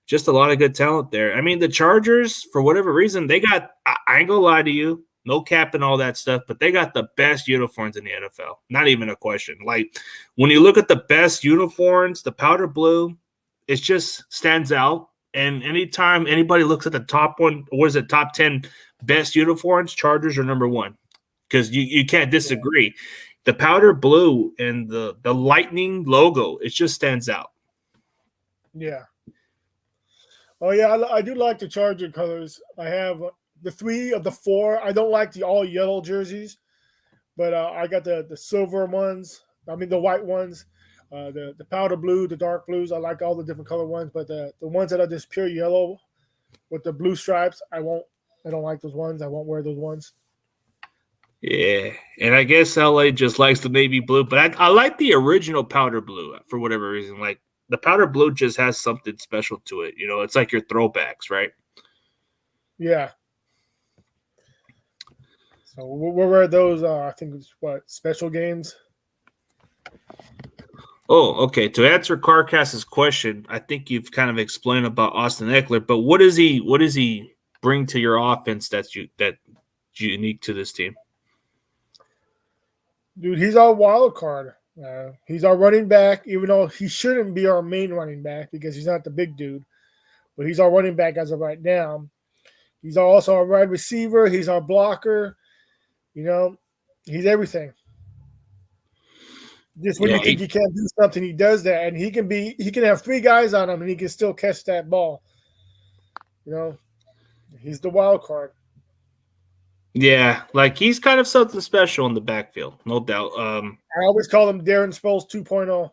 just a lot of good talent there. I mean, the Chargers, for whatever reason, they got. I ain't gonna lie to you, no cap and all that stuff, but they got the best uniforms in the NFL. Not even a question. Like when you look at the best uniforms, the powder blue, it just stands out. And anytime anybody looks at the top one, what is it, top 10 best uniforms, Chargers are number one. Because you can't disagree. Yeah. The powder blue and the lightning logo, it just stands out. Yeah. Oh, yeah, I do like the Charger colors. I have the 3 of the 4. I don't like the all yellow jerseys, but I got the silver ones. I mean, the white ones, the powder blue, the dark blues. I like all the different color ones, but the ones that are just pure yellow with the blue stripes, I don't like those ones. I won't wear those ones. Yeah, and I guess LA just likes the navy blue, but I like the original powder blue for whatever reason. Like the powder blue just has something special to it. You know, it's like your throwbacks, right? Yeah. So what were those? I think it's special games. Oh, okay. To answer Carcass's question, I think you've kind of explained about Austin Ekeler, but what does he bring to your offense that's unique to this team? Dude, he's our wild card. He's our running back, even though he shouldn't be our main running back because he's not the big dude. But he's our running back as of right now. He's also our wide receiver. He's our blocker. You know, he's everything. Just when you think he can't do something, he does that. And he can have 3 guys on him and he can still catch that ball. You know, he's the wild card. Yeah, like he's kind of something special in the backfield, no doubt. I always call him Darren Sproles 2.0.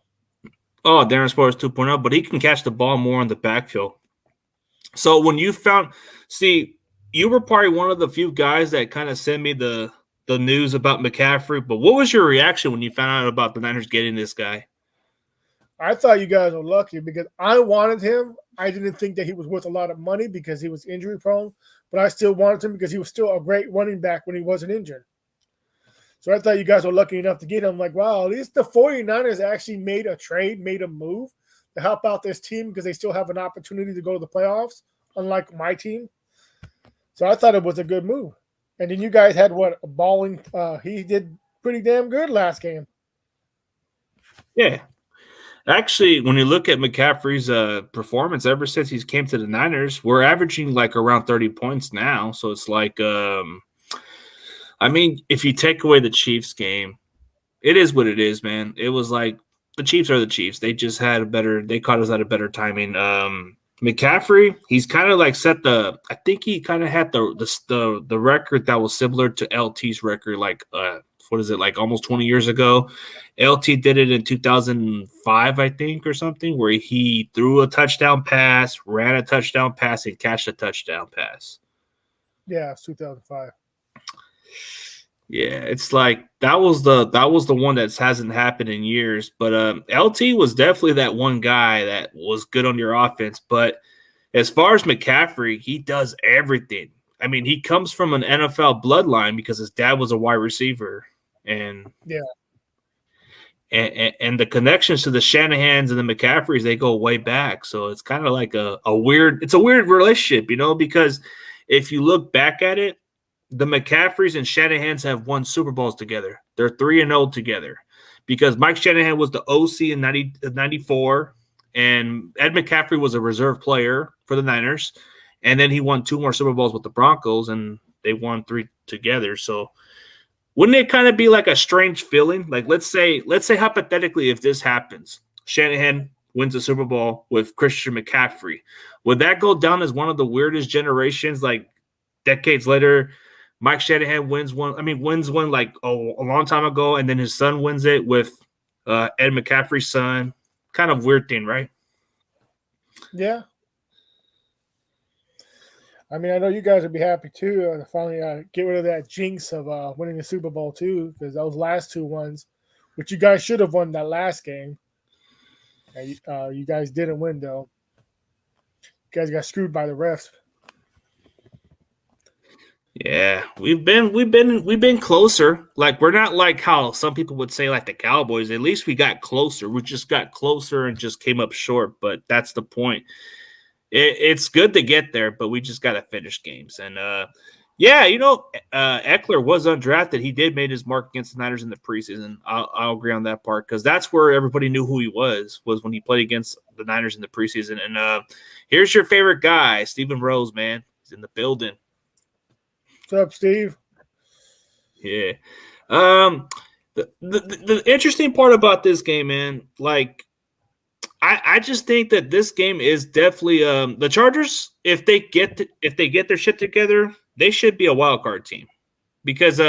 Oh, Darren Sproles 2.0, but he can catch the ball more in the backfield. So when you you were probably one of the few guys that kind of sent me the news about McCaffrey, but what was your reaction when you found out about the Niners getting this guy? I thought you guys were lucky because I wanted him. I didn't think that he was worth a lot of money because he was injury prone, but I still wanted him because he was still a great running back when he wasn't injured. So I thought you guys were lucky enough to get him. I'm like, wow, at least the 49ers actually made a move to help out this team because they still have an opportunity to go to the playoffs, unlike my team. So I thought it was a good move. And then you guys had a balling. He did pretty damn good last game. Yeah. Actually, when you look at McCaffrey's performance ever since he came to the Niners, we're averaging like around 30 points now. So it's like, I mean, if you take away the Chiefs game, it is what it is, man. It was like the Chiefs are the Chiefs. They just they caught us at a better timing. McCaffrey, he's kind of like I think he kind of had the record that was similar to LT's record, like like almost 20 years ago. LT did it in 2005, I think, or something, where he threw a touchdown pass, ran a touchdown pass, and catched a touchdown pass. Yeah, it's 2005. Yeah, it's like that was the one that hasn't happened in years. But LT was definitely that one guy that was good on your offense. But as far as McCaffrey, he does everything. I mean, he comes from an NFL bloodline because his dad was a wide receiver, and and the connections to the Shanahans and the McCaffreys, they go way back. So it's kind of like a weird relationship, you know, because if you look back at it, the McCaffreys and Shanahans have won Super Bowls together. They're 3-0 together because Mike Shanahan was the OC in 94, and Ed McCaffrey was a reserve player for the Niners. And then he won 2 more Super Bowls with the Broncos, and they won 3 together. So wouldn't it kind of be like a strange feeling? Like let's say hypothetically, if this happens, Shanahan wins a Super Bowl with Christian McCaffrey. Would that go down as one of the weirdest generations, like decades later, Mike Shanahan wins one like a long time ago, and then his son wins it with Ed McCaffrey's son. Kind of weird thing, right? Yeah. I mean, I know you guys would be happy too to finally get rid of that jinx of winning the Super Bowl too, because those last two ones, which you guys should have won that last game, and you guys didn't win though. You guys got screwed by the refs. Yeah, we've been closer. Like we're not like how some people would say like the Cowboys. At least we got closer. We just got closer and just came up short. But that's the point. It's good to get there, but we just got to finish games. And yeah, Eckler was undrafted. He did make his mark against the Niners in the preseason. I'll agree on that part because that's where everybody knew who he was when he played against the Niners in the preseason. And here's your favorite guy, Stephen Rose, man. He's in the building. What's up, Steve? Yeah. The interesting part about this game, man, like I just think that this game is definitely the Chargers, if they get their shit together, they should be a wild card team. Because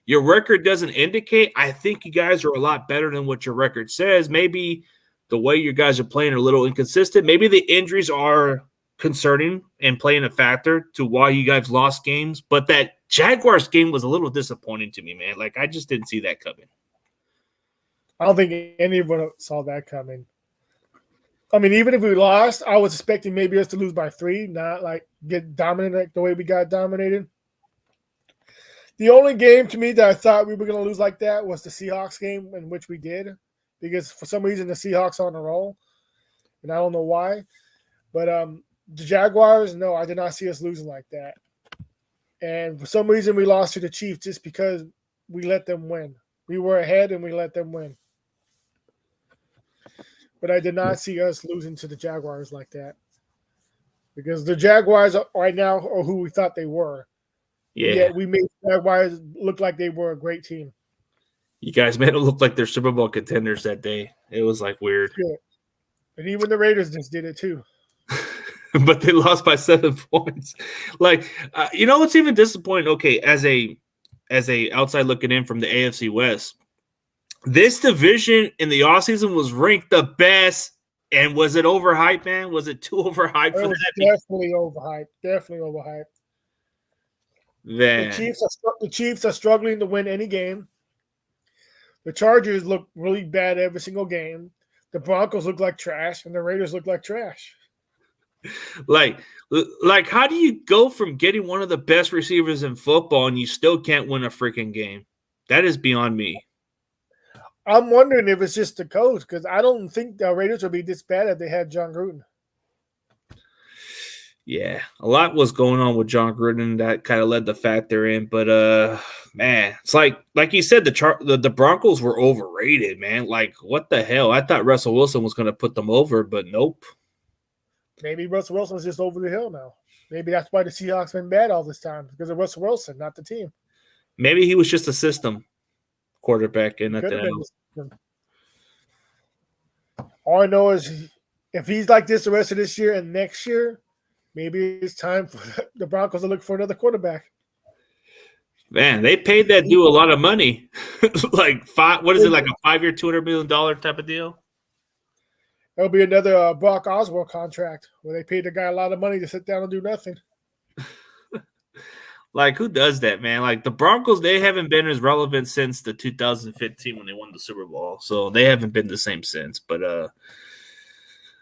your record doesn't indicate. I think you guys are a lot better than what your record says. Maybe the way you guys are playing are a little inconsistent. Maybe the injuries are concerning and playing a factor to why you guys lost games. But that Jaguars game was a little disappointing to me, man. Like, I just didn't see that coming. I don't think anyone saw that coming. I mean, even if we lost, I was expecting maybe us to lose by 3, not like get dominated like the way we got dominated. The only game to me that I thought we were going to lose like that was the Seahawks game, in which we did, because for some reason the Seahawks are on a roll, and I don't know why. But the Jaguars, no, I did not see us losing like that. And for some reason we lost to the Chiefs just because we let them win. We were ahead and we let them win. But I did not see us losing to the Jaguars like that. Because the Jaguars right now are who we thought they were. Yeah. Yet we made the Jaguars look like they were a great team. You guys made it look like they're Super Bowl contenders that day. It was like weird. Yeah. And even the Raiders just did it too. But they lost by 7 points. Like, you know what's even disappointing? Okay, as a outside looking in from the AFC West, this division in the offseason was ranked the best. And was it overhyped, man? Was it too overhyped for that? Definitely overhyped. Definitely overhyped. Man. The Chiefs are struggling to win any game. The Chargers look really bad every single game. The Broncos look like trash, and the Raiders look like trash. Like, how do you go from getting one of the best receivers in football and you still can't win a freaking game? That is beyond me. I'm wondering if it's just the coach, because I don't think the Raiders would be this bad if they had John Gruden. Yeah, a lot was going on with John Gruden that kind of led the factor in, but man, it's like you said, the Broncos were overrated, man. Like, what the hell? I thought Russell Wilson was going to put them over, but nope. Maybe Russell Wilson's just over the hill now. Maybe that's why the Seahawks been bad all this time, because of Russell Wilson, not the team. Maybe he was just a system quarterback and nothing else. All I know is if he's like this the rest of this year and next year, maybe it's time for the Broncos to look for another quarterback. Man, they paid that dude a lot of money. Like what is it, like a 5-year, $200 million type of deal? It'll be another Brock Osweiler contract where they paid the guy a lot of money to sit down and do nothing. Like, who does that, man? Like, the Broncos, they haven't been as relevant since the 2015 when they won the Super Bowl. So they haven't been the same since. But,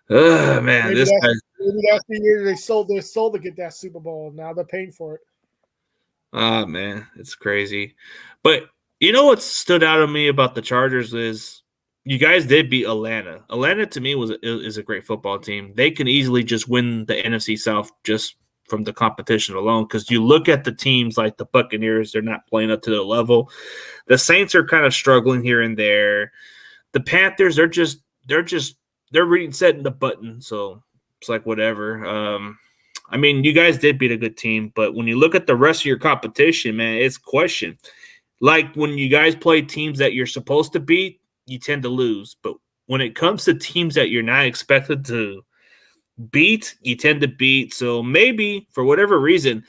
man, maybe that's the year they sold their soul to get that Super Bowl. Now they're paying for it. Ah, man, it's crazy. But you know what stood out to me about the Chargers is you guys did beat Atlanta. Atlanta, to me, is a great football team. They can easily just win the NFC South just from the competition alone, because you look at the teams like the Buccaneers, they're not playing up to their level. The Saints are kind of struggling here and there. The Panthers, they're reading setting the button, so it's like whatever. I mean, you guys did beat a good team, but when you look at the rest of your competition, man, it's question. Like when you guys play teams that you're supposed to beat, you tend to lose. But when it comes to teams that you're not expected to beat, you tend to beat. So maybe for whatever reason,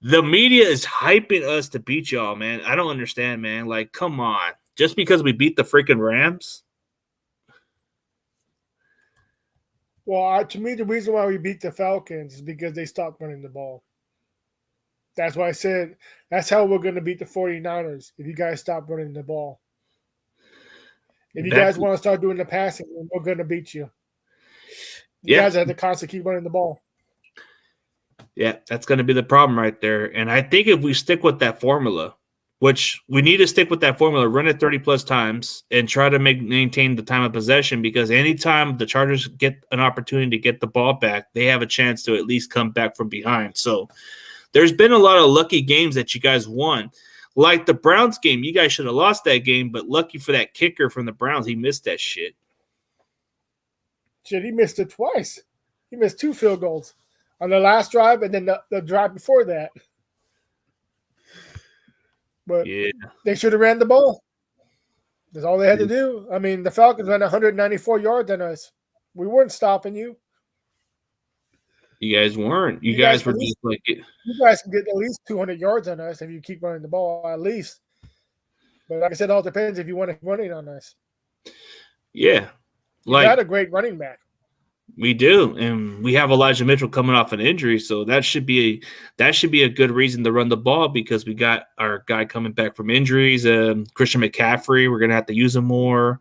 The media is hyping us to beat y'all, man. I don't understand, man. Like, come on. Just because we beat the freaking Rams? Well, to me, the reason why we beat the Falcons is because they stopped running the ball. That's why I said that's how we're going to beat the 49ers if you guys stop running the ball. If you guys want to start doing the passing, we're going to beat you. You guys have to constantly keep running the ball. Yeah, that's going to be the problem right there. And I think if we stick with that formula, which we need to stick with that formula, run it 30-plus times and try to maintain the time of possession, because anytime the Chargers get an opportunity to get the ball back, they have a chance to at least come back from behind. So there's been a lot of lucky games that you guys won. Like the Browns game, you guys should have lost that game, but lucky for that kicker from the Browns, he missed that shit. Shit, he missed it twice. He missed 2 field goals on the last drive and then the drive before that. But they should have ran the ball. That's all they had to do. I mean, the Falcons ran 194 yards on us. We weren't stopping you. You guys weren't. You guys were just like it. You guys can get at least 200 yards on us if you keep running the ball, at least. But like I said, it all depends if you want to run it on us. Yeah. We got a great running back. We do, and we have Elijah Mitchell coming off an injury, so that should be a good reason to run the ball, because we got our guy coming back from injuries. Christian McCaffrey, we're gonna have to use him more.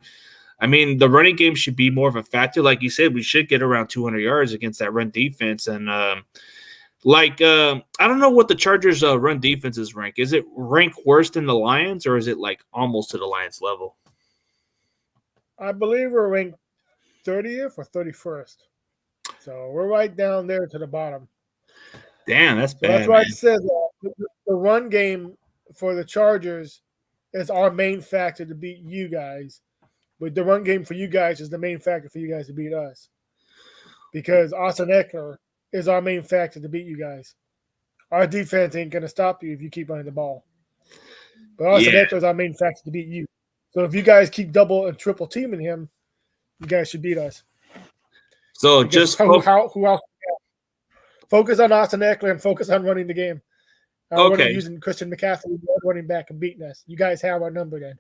I mean, the running game should be more of a factor. Like you said, we should get around 200 yards against that run defense. And I don't know what the Chargers' run defense is ranked. Is it ranked worse than the Lions, or is it like almost to the Lions level? I believe we're ranked 30th or 31st. So we're right down there to the bottom. Damn, that's bad. That's why I said the run game for the Chargers is our main factor to beat you guys. But the run game for you guys is the main factor for you guys to beat us. Because Austin Eckler is our main factor to beat you guys. Our defense ain't going to stop you if you keep running the ball. But Austin Eckler is our main factor to beat you. So if you guys keep double and triple teaming him, you guys should beat us. So because just who else? Focus on Austin Eckler and focus on running the game. Okay. Using Christian McCaffrey running back and beating us. You guys have our number then.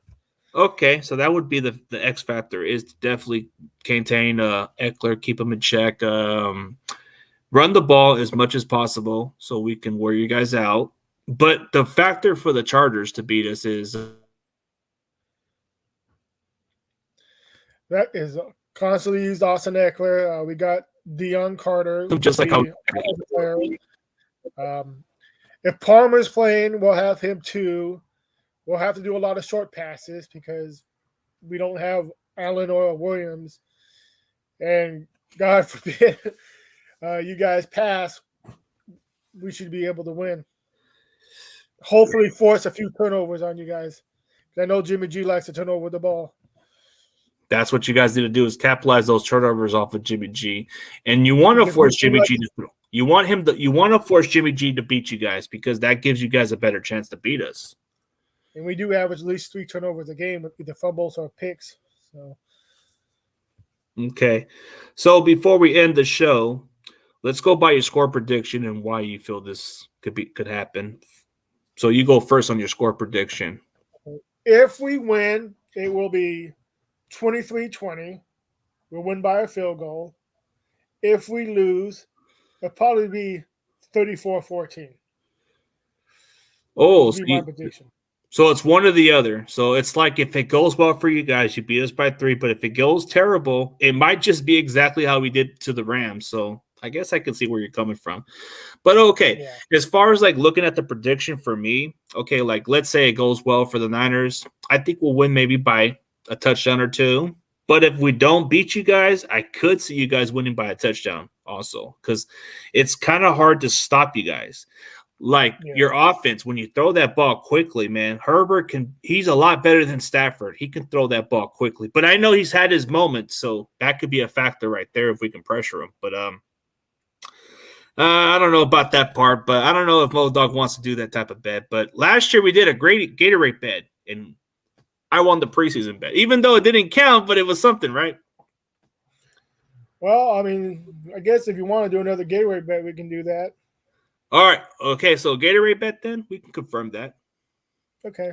Okay, so that would be the X factor, is to definitely contain Eckler, keep him in check, run the ball as much as possible so we can wear you guys out. But the factor for the Chargers to beat us is that is constantly used Austin Eckler. We got Deion Carter. Just like how if Palmer's playing, we'll have him too. We'll have to do a lot of short passes because we don't have Allen or Williams. And God forbid you guys pass, we should be able to win. Hopefully force a few turnovers on you guys. I know Jimmy G likes to turn over the ball. That's what you guys need to do, is capitalize those turnovers off of Jimmy G. And you want to force Jimmy G to throw. You want to force Jimmy G to beat you guys, because that gives you guys a better chance to beat us. And we do average at least 3 turnovers a game with either fumbles or picks. So okay. So before we end the show, let's go by your score prediction and why you feel this could happen. So you go first on your score prediction. If we win, it will be 23-20. We'll win by a field goal. If we lose, it'll probably be 34-14. Oh, my prediction. So it's one or the other. So it's like, if it goes well for you guys, you beat us by 3. But if it goes terrible, it might just be exactly how we did to the Rams. So I guess I can see where you're coming from. But okay, As far as like looking at the prediction for me, okay, like let's say it goes well for the Niners. I think we'll win maybe by a touchdown or 2. But if we don't beat you guys, I could see you guys winning by a touchdown also, because it's kind of hard to stop you guys. Like your offense, when you throw that ball quickly, man, Herbert he's a lot better than Stafford. He can throw that ball quickly. But I know he's had his moments, so that could be a factor right there if we can pressure him. But I don't know about that part, but I don't know if Moe Dog wants to do that type of bet. But last year we did a great Gatorade bet, and I won the preseason bet, even though it didn't count, but it was something, right? Well, I mean, I guess if you want to do another Gatorade bet, we can do that. All right. Okay. So Gatorade bet then we can confirm that. Okay.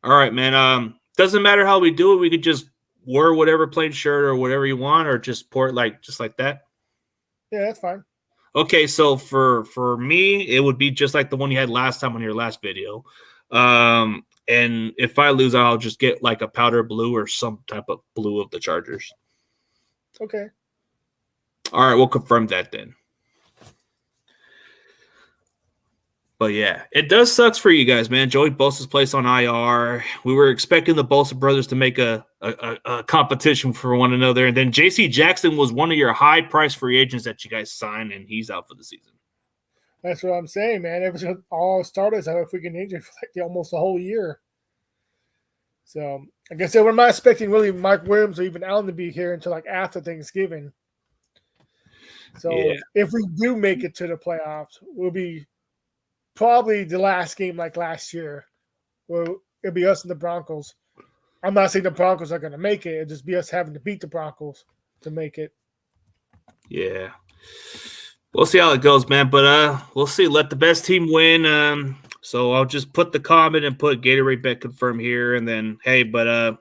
All right, man. Doesn't matter how we do it. We could just wear whatever plain shirt or whatever you want, or just pour it just like that. Yeah, that's fine. Okay, so for me, it would be just like the one you had last time on your last video. And if I lose, I'll just get like a powder blue or some type of blue of the Chargers. Okay. All right, we'll confirm that then. But yeah, it does sucks for you guys, man. Joey Bosa's placed on IR. We were expecting the Bosa brothers to make a competition for one another, and then J.C. Jackson was one of your high price free agents that you guys signed, and he's out for the season. That's what I'm saying, man. It was all starters have a freaking injury for like almost a whole year. So, like I said, we're not expecting really Mike Williams or even Allen to be here until like after Thanksgiving. So, Yeah. if we do make it to the playoffs, we'll be probably the last game like last year. Well, it'll be us and the Broncos. I'm not saying the Broncos are going to make it. It'll just be us having to beat the Broncos to make it. Yeah. We'll see how it goes, man. But we'll see. Let the best team win. So I'll just put the comment and put Gatorade bet confirm here. And then, hey, but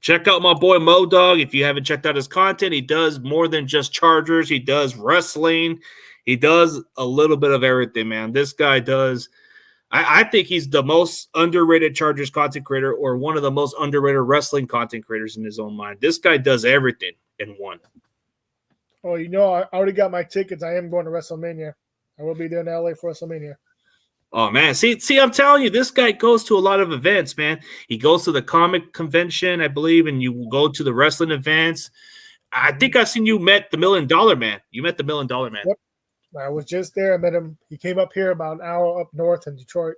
check out my boy Moe Dog. If you haven't checked out his content, he does more than just Chargers. He does wrestling. He does a little bit of everything, man. This guy does. I think he's the most underrated Chargers content creator or one of the most underrated wrestling content creators in his own mind. This guy does everything in one. Oh, you know, I already got my tickets. I am going to WrestleMania. I will be there in LA for WrestleMania. Oh, man. See, I'm telling you, this guy goes to a lot of events, man. He goes to the comic convention, I believe, and you go to the wrestling events. I think I've seen you met the $1 Million Man. You met the $1 Million Man. Yep. I was just there. I met him. He came up here about an hour up north in Detroit.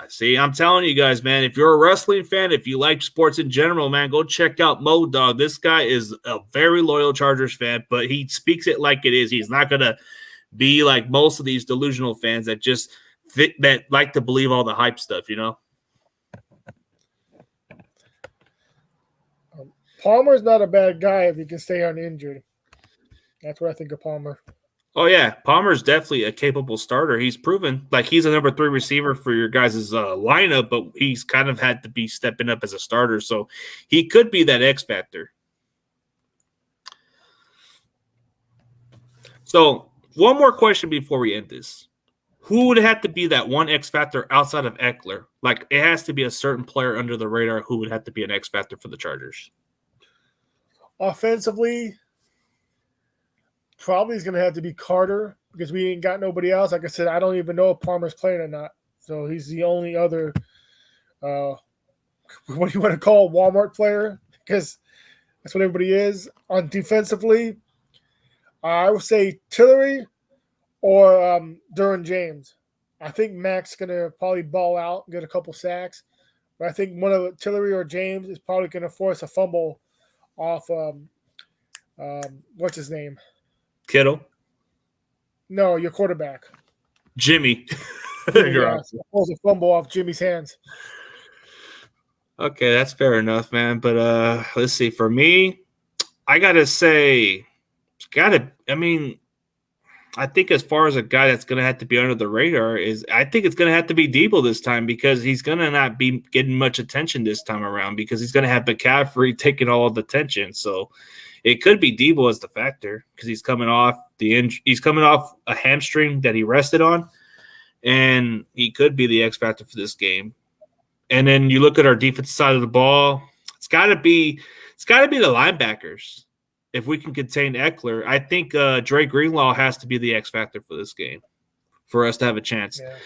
See, I'm telling you guys, man, if you're a wrestling fan, if you like sports in general, man, go check out Moe Dog. This guy is a very loyal Chargers fan, but he speaks it like it is. He's not going to be like most of these delusional fans that just that like to believe all the hype stuff, you know? Palmer's not a bad guy if he can stay uninjured. That's what I think of Palmer. Oh, yeah. Palmer's definitely a capable starter. He's proven like he's a number 3 receiver for your guys' lineup, but he's kind of had to be stepping up as a starter. So he could be that X factor. So one more question before we end this. Who would have to be that one X factor outside of Eckler? Like it has to be a certain player under the radar who would have to be an X factor for the Chargers. Offensively, probably is going to have to be Carter because we ain't got nobody else. Like I said, I don't even know if Palmer's playing or not. So he's the only other, what do you want to call a Walmart player? Because that's what everybody is. On defensively, I would say Tillery or Derwin James. I think Mac's going to probably ball out and get a couple sacks. But I think one of Tillery or James is probably going to force a fumble off what's his name? Kittle? No, your quarterback. Jimmy. Yeah, pulls a fumble off Jimmy's hands. Okay, that's fair enough, man. But let's see. For me, I gotta say, I think as far as a guy that's gonna have to be under the radar I think it's gonna have to be Debo this time because he's gonna not be getting much attention this time around because he's gonna have McCaffrey taking all of the attention. So it could be Debo as the factor because he's coming off a hamstring that he rested on, and he could be the X factor for this game. And then you look at our defensive side of the ball, it's gotta be the linebackers. If we can contain Eckler, I think Dre Greenlaw has to be the X factor for this game for us to have a chance. Yeah.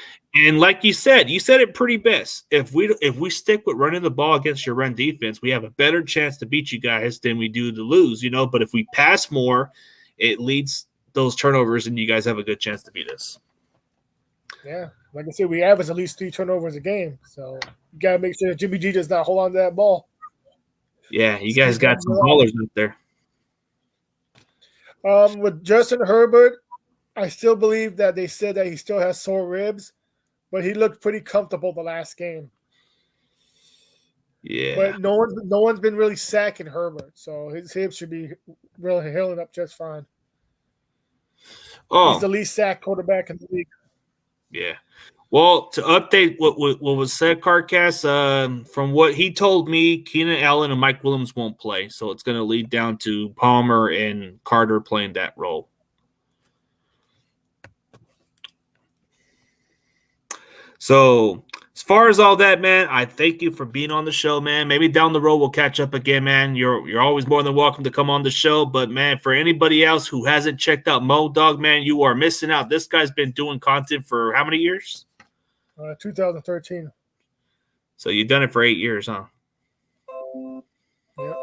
And like you said it pretty best. If we stick with running the ball against your run defense, we have a better chance to beat you guys than we do to lose, you know. But if we pass more, it leads those turnovers, and you guys have a good chance to beat us. Yeah, like I said, we average at least 3 turnovers a game, so you gotta make sure Jimmy G does not hold on to that ball. Yeah, you guys got some ballers out there. With Justin Herbert, I still believe that they said that he still has sore ribs, but he looked pretty comfortable the last game. Yeah. But no one's been really sacking Herbert, so his hips should be really healing up just fine. Oh. He's the least sacked quarterback in the league. Yeah. Well, to update what was said, Carcass, from what he told me, Keenan Allen and Mike Williams won't play, so it's going to lead down to Palmer and Carter playing that role. So, as far as all that, man, I thank you for being on the show, man. Maybe down the road we'll catch up again, man. You're always more than welcome to come on the show. But man, for anybody else who hasn't checked out Moe Dog, man, you are missing out. This guy's been doing content for how many years? 2013. So you've done it for 8 years, huh? Yep.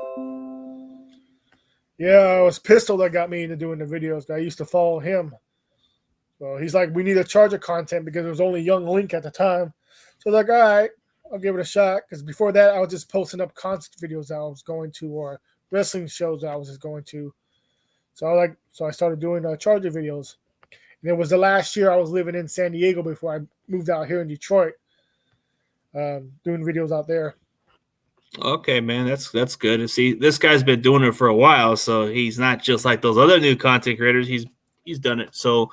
Yeah, it was Pistol that got me into doing the videos. I used to follow him. So he's like, we need a Charger content because it was only Young Link at the time. So I was like, all right, I'll give it a shot. Because before that, I was just posting up concert videos that I was going to or wrestling shows that I was just going to. So I started doing Charger videos. And it was the last year I was living in San Diego before I moved out here in Detroit, doing videos out there. Okay, man, that's good. And see, this guy's been doing it for a while, so he's not just like those other new content creators. He's done it. So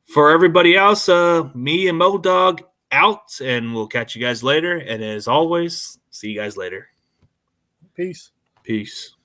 for everybody else, me and Moe Dog out, and we'll catch you guys later. And as always, see you guys later. Peace. Peace.